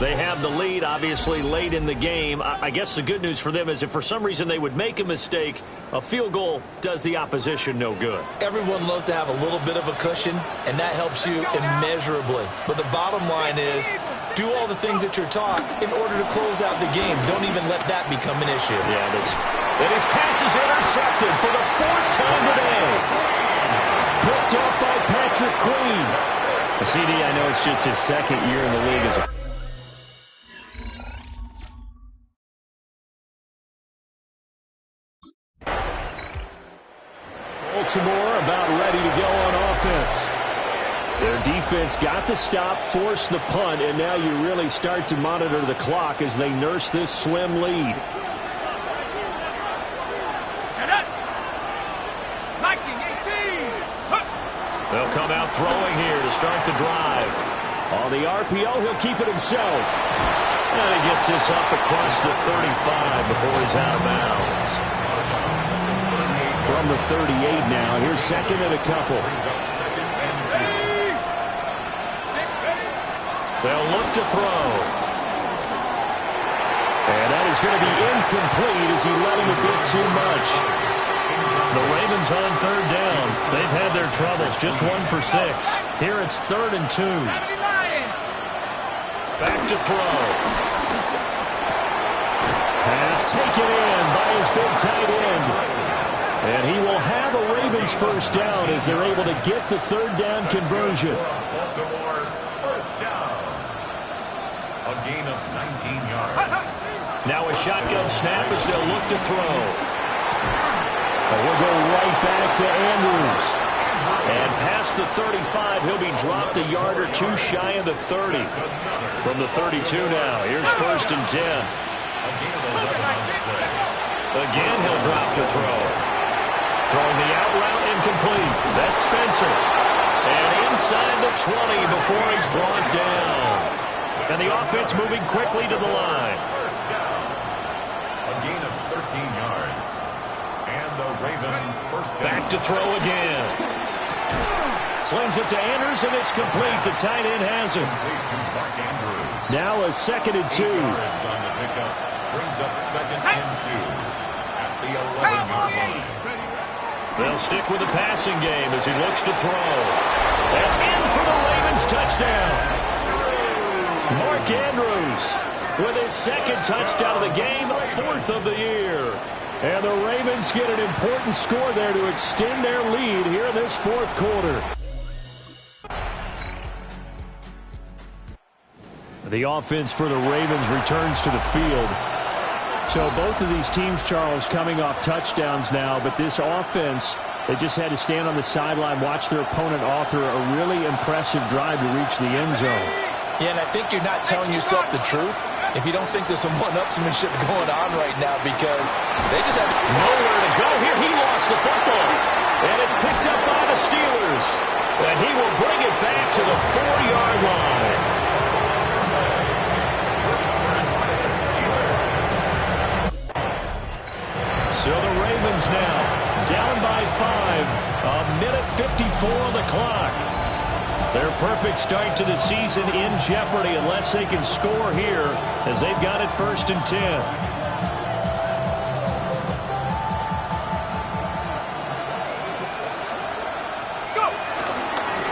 They have the lead, obviously, late in the game. I guess the good news for them is if for some reason they would make a mistake, a field goal does the opposition no good. Everyone loves to have a little bit of a cushion, and that helps you immeasurably. But the bottom line is, do all the things that you're taught in order to close out the game. Don't even let that become an issue. Yeah, and his pass is intercepted for the 4th time today. Picked up by Patrick Queen. CD, I know it's just his second year in the league as a... Baltimore about ready to go on offense. Their defense got the stop, forced the punt, and now you really start to monitor the clock as they nurse this slim lead. They'll come out throwing here to start the drive. On the RPO, he'll keep it himself. And he gets this up across the 35 before he's out of bounds. From the 38 now, here's second and a couple. They'll look to throw. And that is going to be incomplete as he let him a bit too much. The Ravens on third down. They've had their troubles, just 1 for 6. Here it's 3rd and 2. Back to throw. Pass taken in by his big tight end. And he will have a Ravens first down as they're able to get the third down conversion. Baltimore first down. A gain of 19 yards. Now a shotgun snap as they'll look to throw. We'll go right back to Andrews. And past the 35, he'll be dropped a yard or two shy of the 30. From the 32 now, here's 1st and 10. Again, he'll drop to throw. Throwing the out route incomplete. That's Spencer. And inside the 20 before he's brought down. And the offense moving quickly to the line. First down. A gain of 13 yards. And the Ravens first down. Back to throw again. Slings it to Andrews, and it's complete. The tight end has him. Now a 2nd and 2. Yards on the pickup. Brings up 2nd and 2 at the 11-yard line. They'll stick with the passing game as he looks to throw. And in for the Ravens touchdown. Mark Andrews with his 2nd touchdown of the game, 4th of the year. And the Ravens get an important score there to extend their lead here in this 4th quarter. The offense for the Ravens returns to the field. So both of these teams, Charles, coming off touchdowns now, but this offense, they just had to stand on the sideline, watch their opponent author a really impressive drive to reach the end zone. Yeah, and I think you're not telling yourself the truth if you don't think there's some one-upsmanship going on right now, because they just have nowhere to go. Here he lost the football, and it's picked up by the Steelers. And he will bring it back to the 4-yard line. So the Ravens now down by 5, 1:54 on the clock. Their perfect start to the season in jeopardy unless they can score here as they've got it 1st and 10.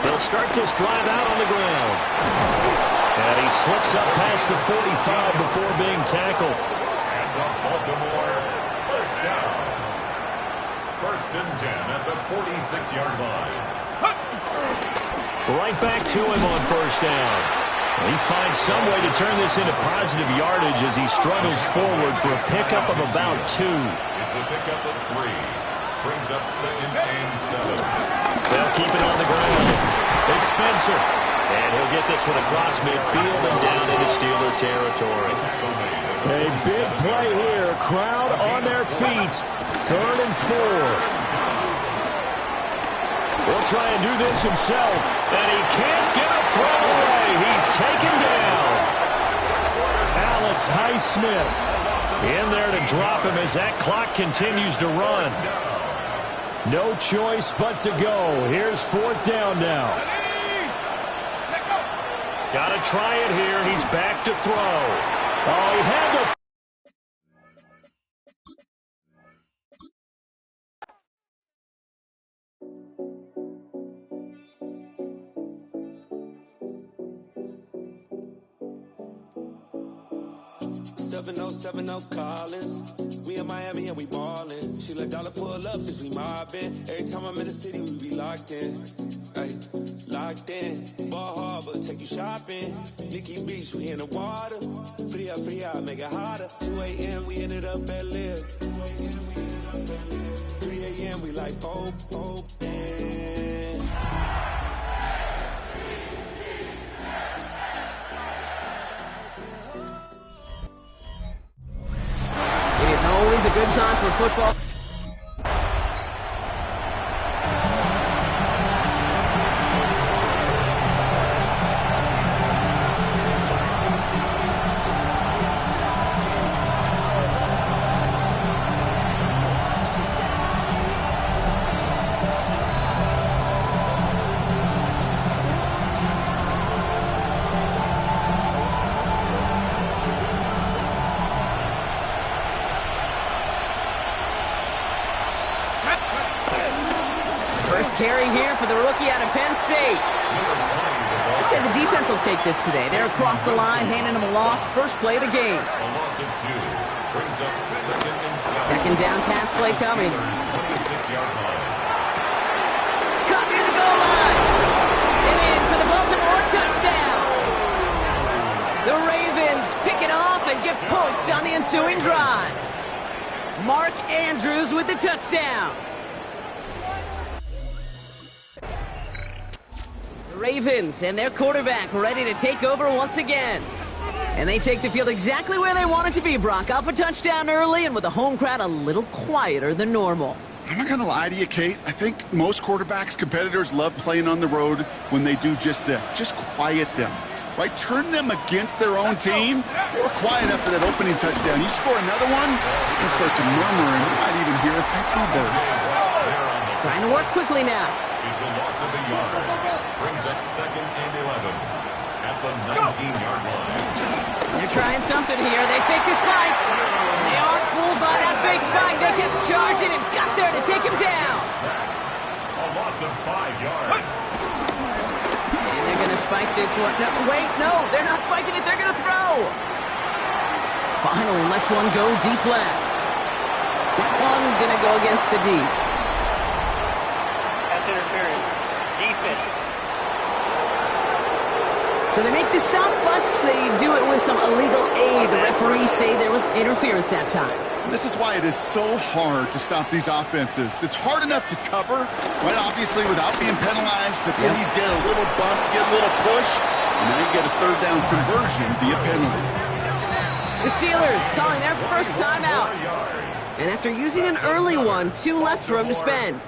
They'll start this drive out on the ground. And he slips up past the 45 before being tackled. And the Baltimore first down. 1st and 10 at the 46-yard line. Right back to him on 1st down. He finds some way to turn this into positive yardage as he struggles forward for a pickup of about 2. It's a pickup of 3. Brings up 2nd and 7. They'll keep it on the ground. It's Spencer. And he'll get this one across midfield and down into Steeler territory. A big play here. Crowd on their feet. 3rd and 4. He'll try and do this himself. And he can't get a throw away. He's taken down. Alex Highsmith in there to drop him as that clock continues to run. No choice but to go. Here's 4th down now. Got to try it here. He's back to throw. Oh, he had to. 7070 Collins. We in Miami and we ballin'. She let dollar pull up cause we mobbin'. Every time I'm in the city, we be locked in. Ay, locked in. Ball Harbor, take you shopping. Nikki Beach, we in the water. Free up, make it hotter. 2 a.m. we ended up at Live. 3 a.m. we like open. Always a good time for football. Carry here for the rookie out of Penn State. I'd say the defense will take this today. They're across the line, handing them a loss. First play of the game. A loss of 2. Brings up 2nd and 12. Second down pass play coming. 26-yard line. Caught near the goal line. And in for the Baltimore touchdown. The Ravens pick it off and get points on the ensuing drive. Mark Andrews with the touchdown. Ravens and their quarterback ready to take over once again. And they take the field exactly where they want it to be, Brock. Up a touchdown early and with the home crowd a little quieter than normal. I'm not going to lie to you, Kate. I think most quarterbacks, competitors love playing on the road when they do just this. Just quiet them, right? Turn them against their own team. They were quiet after that opening touchdown. You score another one, you can start to murmur and you might even hear a few bluebirds. Trying to work quickly now. It's a loss of a yard. Brings up 2nd and 11 at the 19-yard line. They're trying something here. They fake the spike. They aren't fooled by that fake spike. They kept charging and got there to take him down. A loss of 5 yards. And they're going to spike this one. No, wait, no, they're not spiking it. They're going to throw. Finally lets one go deep left. That one going to go against the deep. Interference. Defense. So they make the stop, but they do it with some illegal aid. The referees say there was interference that time. This is why it is so hard to stop these offenses. It's hard enough to cover, right, obviously, without being penalized, but then you get a little bump, get a little push, and now you get a 3rd down conversion via penalty. The Steelers calling their first time out. And after using an early one, 2 left for him to spend.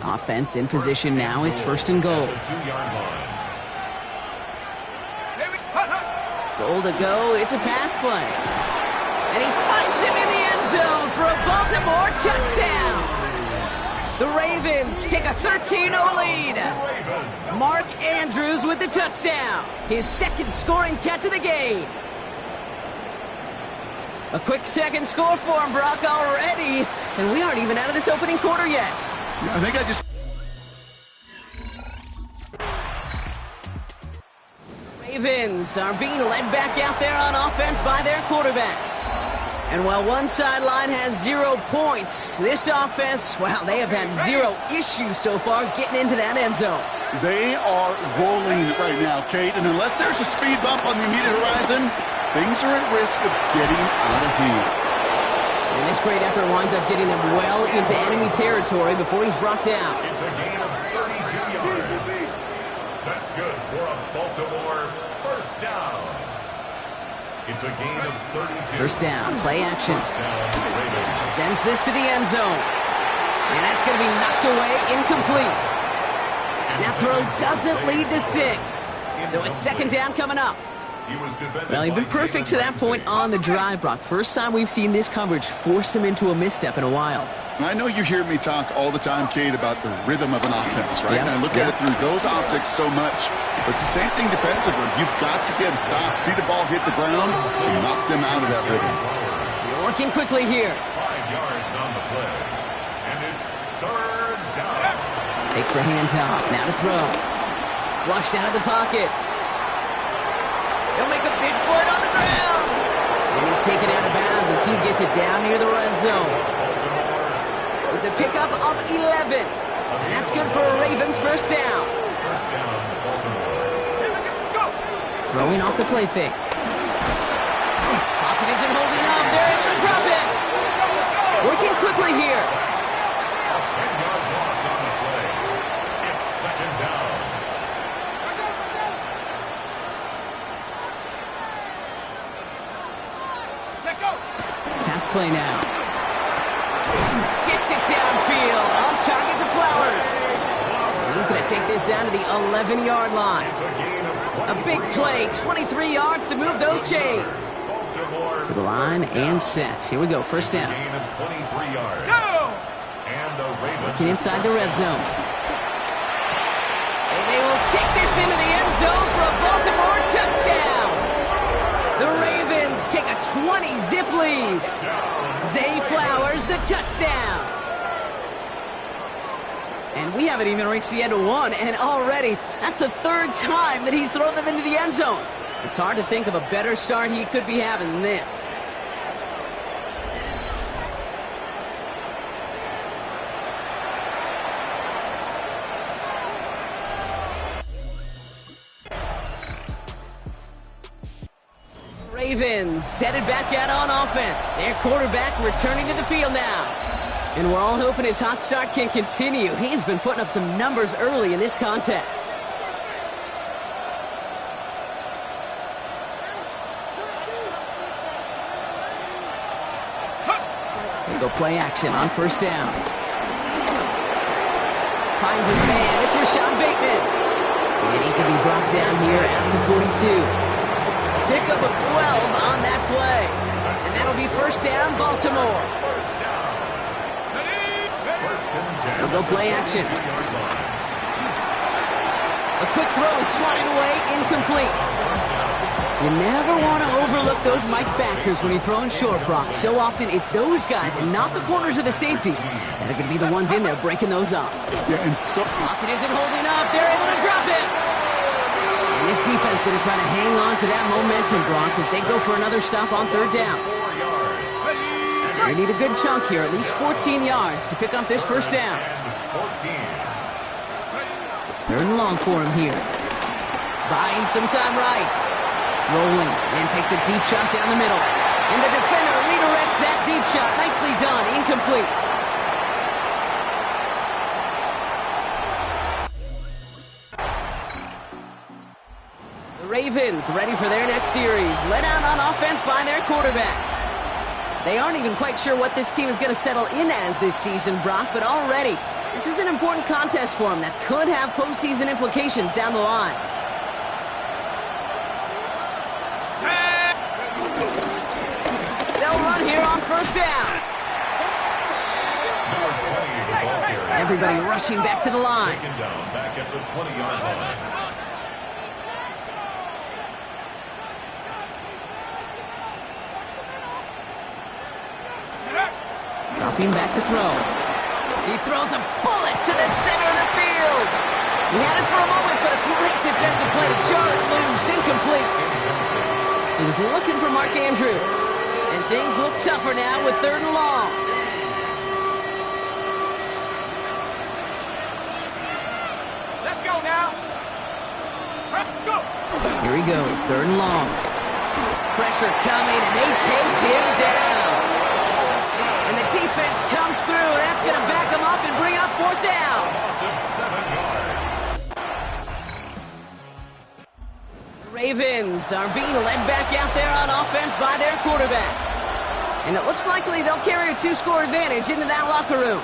Offense in position now. It's 1st and goal. Goal to go. It's a pass play. And he finds him in the end zone for a Baltimore touchdown. The Ravens take a 13-0 lead. Mark Andrews with the touchdown. His 2nd scoring catch of the game. A quick 2nd score for him, Brock, already. And we aren't even out of this opening quarter yet. I think I just... Ravens are being led back out there on offense by their quarterback. And while one sideline has 0 points, this offense, well, they have had 0 issues so far getting into that end zone. They are rolling right now, Kate, and unless there's a speed bump on the immediate horizon, things are at risk of getting out of hand. And this great effort winds up getting them well into enemy territory before he's brought down. It's a gain of 32 yards. That's good for a Baltimore first down. It's a gain of 32. First down, play action. First down, Ravens. Sends this to the end zone. And that's going to be knocked away, incomplete. That throw doesn't lead to 6. So it's second down coming up. Well, he's been perfect to that point on the drive, Brock. First time we've seen this coverage force him into a misstep in a while. I know you hear me talk all the time, Kate, about the rhythm of an offense, right? And I look at it through those optics so much. But it's the same thing defensively. You've got to get a stop, see the ball hit the ground to knock them out of that rhythm. You're working quickly here. 5 yards on the play. And it's third down. Takes the handoff. Now to throw. Flushed out of the pocket. He'll make a bid for it on the ground. And he's taken out of bounds as he gets it down near the red zone. It's a pickup of 11. And that's good for a Ravens first down. First down, Baltimore. Throwing off the play fake. Pocket isn't holding up. They're able to drop it. Working quickly here. A 10-yard loss on the play. It's second down. Pass play now. Gets it downfield. On target to Flowers. And he's going to take this down to the 11-yard line. A big play. 23 yards to move those chains. To the line and set. Here we go. First down. Gain of 23 yards. And the Ravens Working inside the red zone. And they will take this into the end zone for a Baltimore touchdown. The Ravens take a 20-zip lead. Zay Flowers, the touchdown. And we haven't even reached the end of one, and already that's the third time that he's thrown them into the end zone. It's hard to think of a better start he could be having than this. Ravens headed back out on offense. Their quarterback returning to the field now. And we're all hoping his hot start can continue. He's been putting up some numbers early in this contest. They go play action on first down. Finds his man. It's Rashad Bateman. And he's going to be brought down here at the 42. Pickup of 12 on that play. And that'll be first down, Baltimore. They'll go play action. A quick throw is swatted away, incomplete. You never want to overlook those Mike backers when you're throwing short, Brock. So often it's those guys and not the corners or the safeties that are going to be the ones in there breaking those up. Yeah, and so Pocket isn't holding up. They're able to drop it. And this defense going to try to hang on to that momentum, Brock, as they go for another stop on third down. They need a good chunk here, at least 14 yards to pick up this first down. Third and long for him here. Buying some time right. Rolling and takes a deep shot down the middle. And the defender redirects that deep shot. Nicely done. Incomplete. The Ravens ready for their next series. Led out on offense by their quarterback. They aren't even quite sure what this team is going to settle in as this season, Brock, but already this is an important contest for them that could have postseason implications down the line. They'll run here on first down. Everybody rushing back to the line. Taken down back at the 20-yard line. Dropping back to throw. He throws a bullet to the center of the field. He had it for a moment, but a great defensive play to jar it loose. Incomplete. He was looking for Mark Andrews. And things look tougher now with third and long. Let's go now. Let's go. Here he goes, third and long. Pressure coming, and they take him down. And the defense comes through. That's going to back him up and bring up fourth down. Loss of 7 yards. The Ravens are being led back out there on offense by their quarterback. And it looks likely they'll carry a 2-score advantage into that locker room.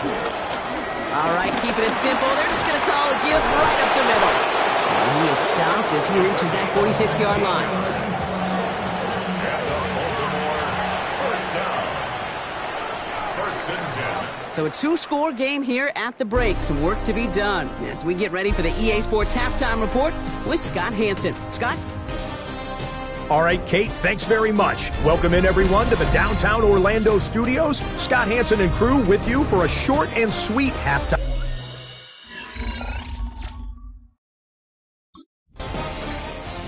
All right, keeping it simple. They're just going to call a give right up the middle. And he is stopped as he reaches that 46-yard line. So a two-score game here at the break. Some work to be done as we get ready for the EA Sports Halftime Report with Scott Hanson. Scott? All right, Kate, thanks very much. Welcome in, everyone, to the downtown Orlando studios. Scott Hanson and crew with you for a short and sweet halftime.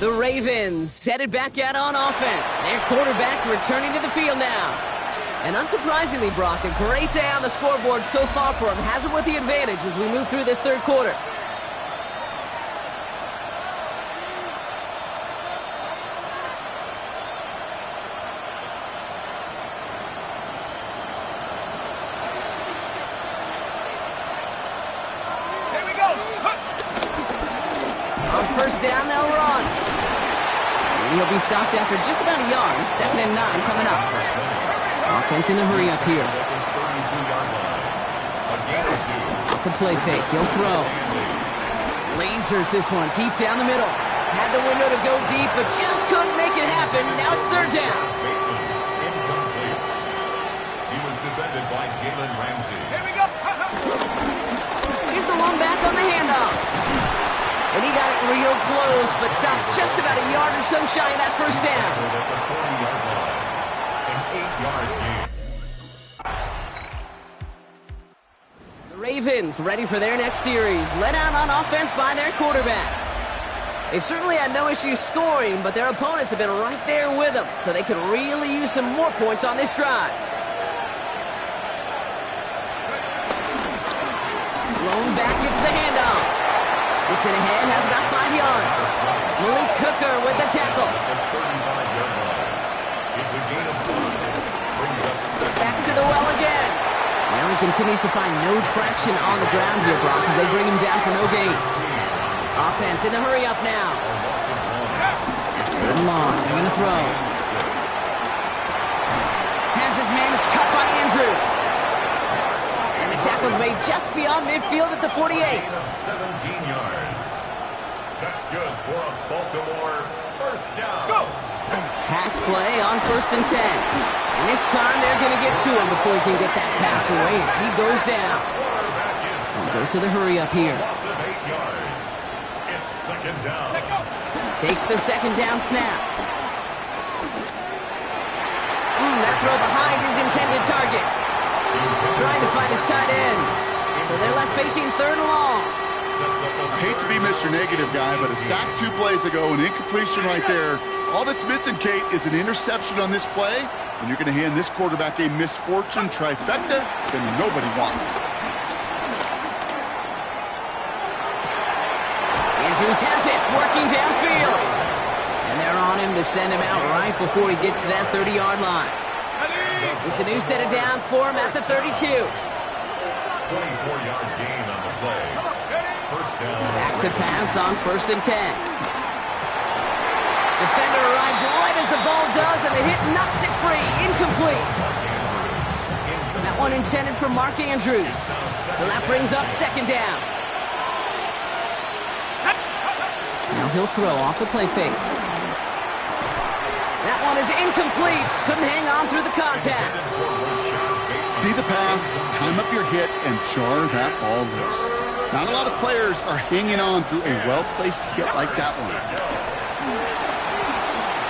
The Ravens headed back out on offense. Their quarterback returning to the field now. And unsurprisingly, Brock, a great day on the scoreboard so far for him. Has him with the advantage as we move through this third quarter. Here we go. On first down, they'll run. And he'll be stopped after just about a yard. 2nd and 9 coming up. Offense in the hurry up here. Off the play fake, he'll throw. Lasers this one deep down the middle. Had the window to go deep, but just couldn't make it happen. Now it's third down. He was defended by Jalen Ramsey. Here we go. Here's the one back on the handoff. And he got it real close, but stopped just about a yard or so shy of that first down. The Ravens ready for their next series, led out on offense by their quarterback. They've certainly had no issues scoring, but their opponents have been right there with them, so they could really use some more points on this drive. Thrown back, gets the handoff. Gets it ahead, has about 5 yards. Malik Hooker with the tackle. Back to the well again. Well, he continues to find no traction on the ground here, Brock, as they bring him down for no gain. Offense in the hurry up now. Third and long, they're going to throw. Has his man, it's cut by Andrews. And the tackle's made just beyond midfield at the 48. 17 yards. That's good for a Baltimore first down. Let's go. Pass play on 1st and 10. And this time they're going to get to him before he can get that pass away as he goes down. And goes to the hurry up here. Loss of 8 yards. It's second down. Takes the second down snap. That throw behind his intended target. Trying to find his tight end. So they're left facing third and long. I hate to be Mr. Negative guy, but a sack 2 plays ago, an incompletion right there. All that's missing, Kate, is an interception on this play, and you're going to hand this quarterback a misfortune trifecta that nobody wants. Andrews has it, working downfield. And they're on him to send him out right before he gets to that 30-yard line. It's a new set of downs for him at the 32. 24-yard gain on the play. First down. Back to pass on 1st and 10. Defender arrives right as the ball does, and the hit knocks it free. Incomplete. That one intended for Mark Andrews. So that brings up second down. Now he'll throw off the play fake. That one is incomplete. Couldn't hang on through the contact. See the pass, time up your hit, and jar that ball loose. Not a lot of players are hanging on through a well-placed hit like that one.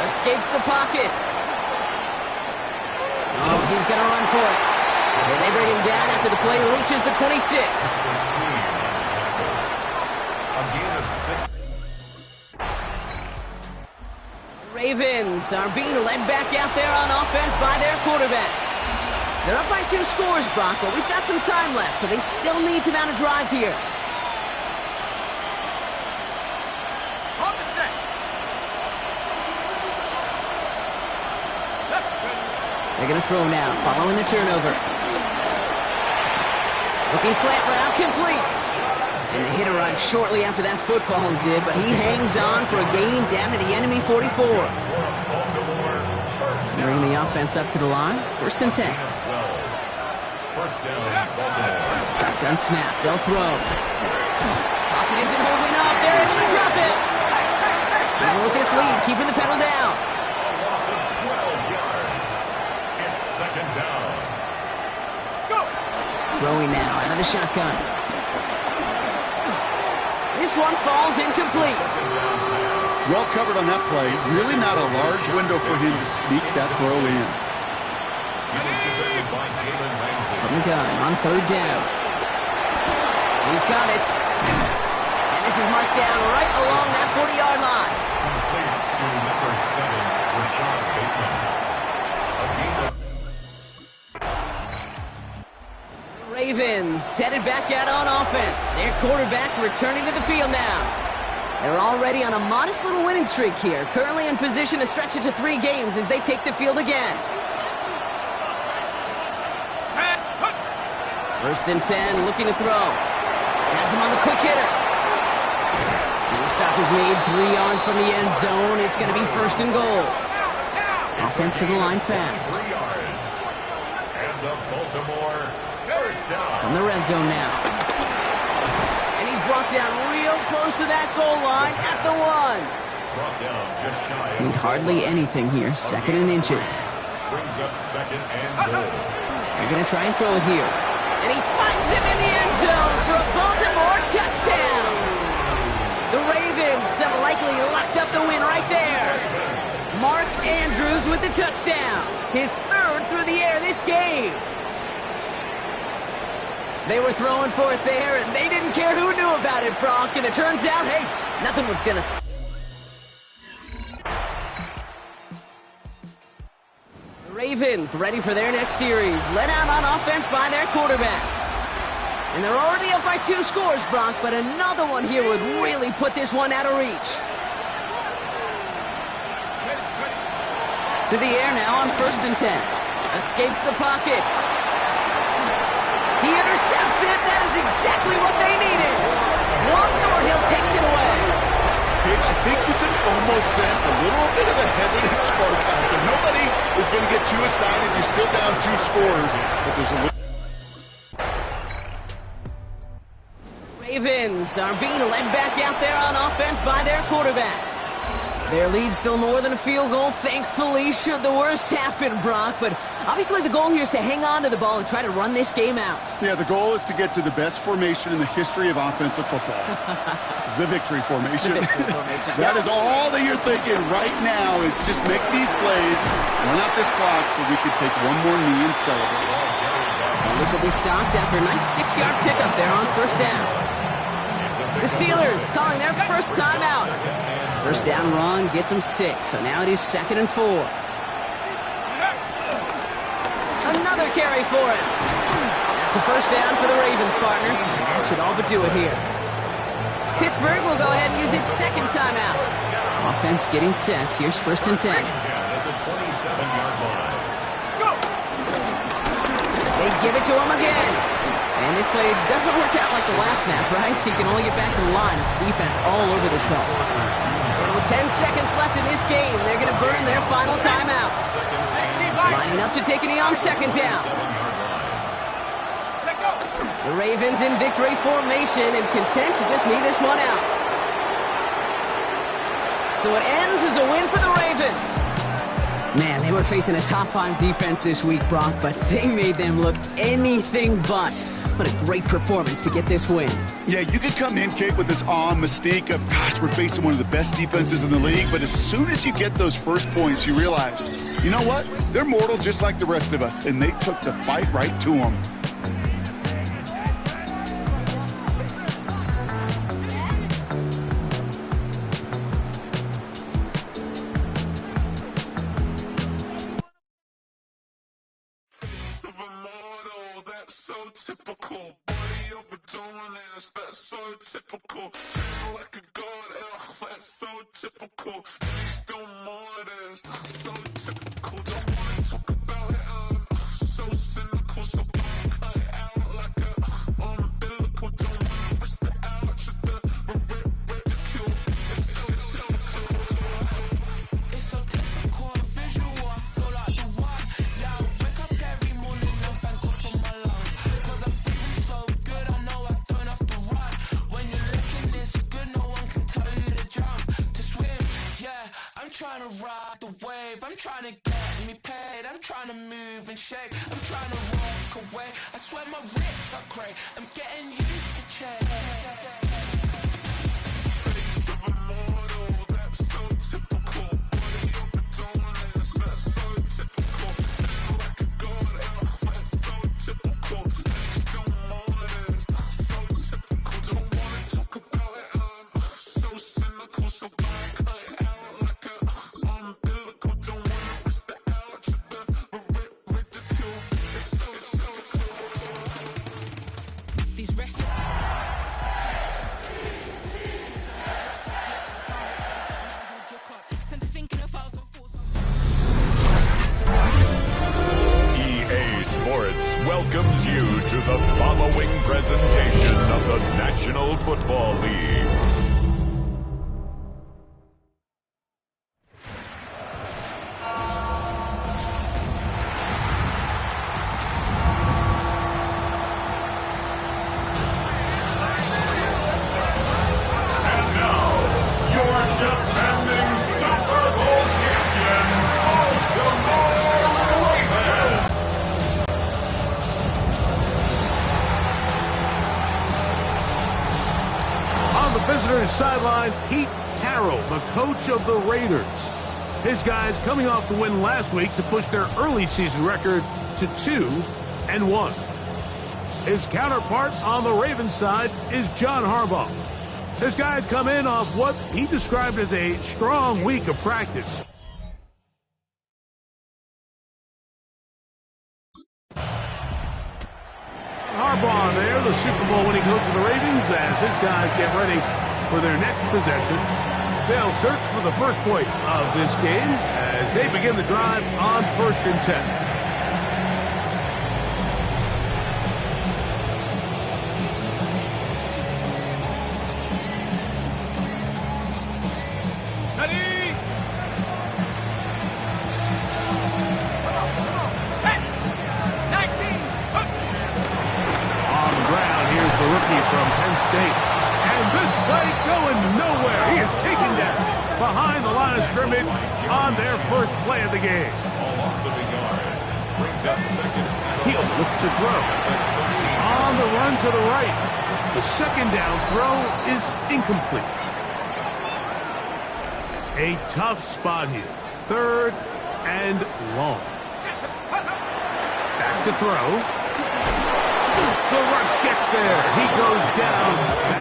Escapes the pocket. Oh, he's going to run for it. And they bring him down after the play reaches the 26. A gain of 6. Ravens are being led back out there on offense by their quarterback. They're up by 2 scores, Brock, but we've got some time left, so they still need to mount a drive here. On the set. That's good. They're going to throw now, following the turnover. Looking slant route, complete. And the hit arrived shortly after that football did, but he hangs on for a gain down to the enemy 44. Bringing the offense up to the line, 1st and 10. First down, Baltimore. Gun snap. They'll throw. Pocket isn't moving up. They're able to drop it. Even with this lead, keeping the pedal down. A loss of 12 yards. It's second down. Throwing now out of the shotgun. This one falls incomplete. Well covered on that play. Really not a large window for him to sneak that throw in. From the gun on third down. He's got it. And this is marked down right along that 40-yard line. Complete to number 7, Rashad Bateman. A game of Ravens headed back out on offense. Their quarterback returning to the field now. They're already on a modest little winning streak here. Currently in position to stretch it to 3 games as they take the field again. First and 10, looking to throw. Has him on the quick hitter. And the stop is made 3 yards from the end zone. It's going to be first and goal. Offense to the line fast. 3 yards. And the Baltimore first down. From the red zone now. And he's brought down real close to that goal line at the 1. Brought down just shy of Need hardly anything here. Second and inches. brings up second and goal. They're going to try and throw it here. And he finds him in the end zone for a Baltimore touchdown. The Ravens have likely locked up the win right there. Mark Andrews with the touchdown. His 3rd through the air this game. They were throwing for it there, and they didn't care who knew about it, Brock. And it turns out, hey, nothing was going to stop. Ravens ready for their next series, led out on offense by their quarterback. And they're already up by 2 scores, Brock, but another one here would really put this one out of reach. To the air now on first and 10. Escapes the pocket. He intercepts it. That is exactly what they needed. Juan Thornhill takes it away. I think you can almost sense a little bit of a hesitant spark out there. Nobody is going to get too excited. You're still down 2 scores, but there's a little... Ravens are being led back out there on offense by their quarterback. Their lead still more than a field goal, thankfully, should the worst happen, Brock. But obviously the goal here is to hang on to the ball and try to run this game out. Yeah, the goal is to get to the best formation in the history of offensive football. The victory formation. That is all that you're thinking right now is just make these plays, run out this clock so we can take one more knee and celebrate. And this will be stopped after a nice 6-yard pickup there on first down. The Steelers calling their first timeout. First down run gets them 6, so now it is 2nd and 4. Another carry for him. That's a first down for the Ravens, partner. That should all but do it here. Pittsburgh will go ahead and use its 2nd timeout. Offense getting set. Here's first and 10. At the 27-yard line. They give it to him again. And this play doesn't work out like the last snap, right? He can only get back to the line as the defense all over this ball. And with 10 seconds left in this game, they're going to burn their final timeout. Lining up to take a knee on 2nd down. The Ravens in victory formation and content to just knee this one out. So it ends as a win for the Ravens. Man, they were facing a top 5 defense this week, Brock, but they made them look anything but. What a great performance to get this win. Yeah, you could come in, Kate, with this awe and mystique of, gosh, we're facing one of the best defenses in the league, but as soon as you get those first points, you realize, you know what? They're mortal just like the rest of us, and they took the fight right to them. trying to ride the wave. I'm trying to get me paid. I'm trying to move and shake. I'm trying to walk away. I swear my wrists are great. I'm getting used to change. Face of a mortal, that's so typical. Body of the dominance, that's so typical. Tell like a god, that's so typical. Legs don't mortars, that's so typical. Don't wanna talk about it, so cynical. So I cut it out like a umbilical. Don't wanna risk the algebra, but ridicule. It's so typical. These restless EA Sports welcomes you to the following presentation of the National Football League. And now, your defending Super Bowl champion, Baltimore Ravens. On the visitors' sideline, Pete Carroll, the coach of the Raiders. His guys coming off the win last week to push their early season record to 2-1. His counterpart on the Ravens side is John Harbaugh. His guys come in off what he described as a strong week of practice. Harbaugh there, the Super Bowl winning coach of the Ravens, as his guys get ready for their next possession. They'll search for the first points of this game as they begin the drive on 1st and 10. From Penn State. And this play going nowhere. He is taken down behind the line of scrimmage on their first play of the game. He'll look to throw. On the run to the right. The second down throw is incomplete. A tough spot here. 3rd and long. Back to throw. The rush gets there. He goes down.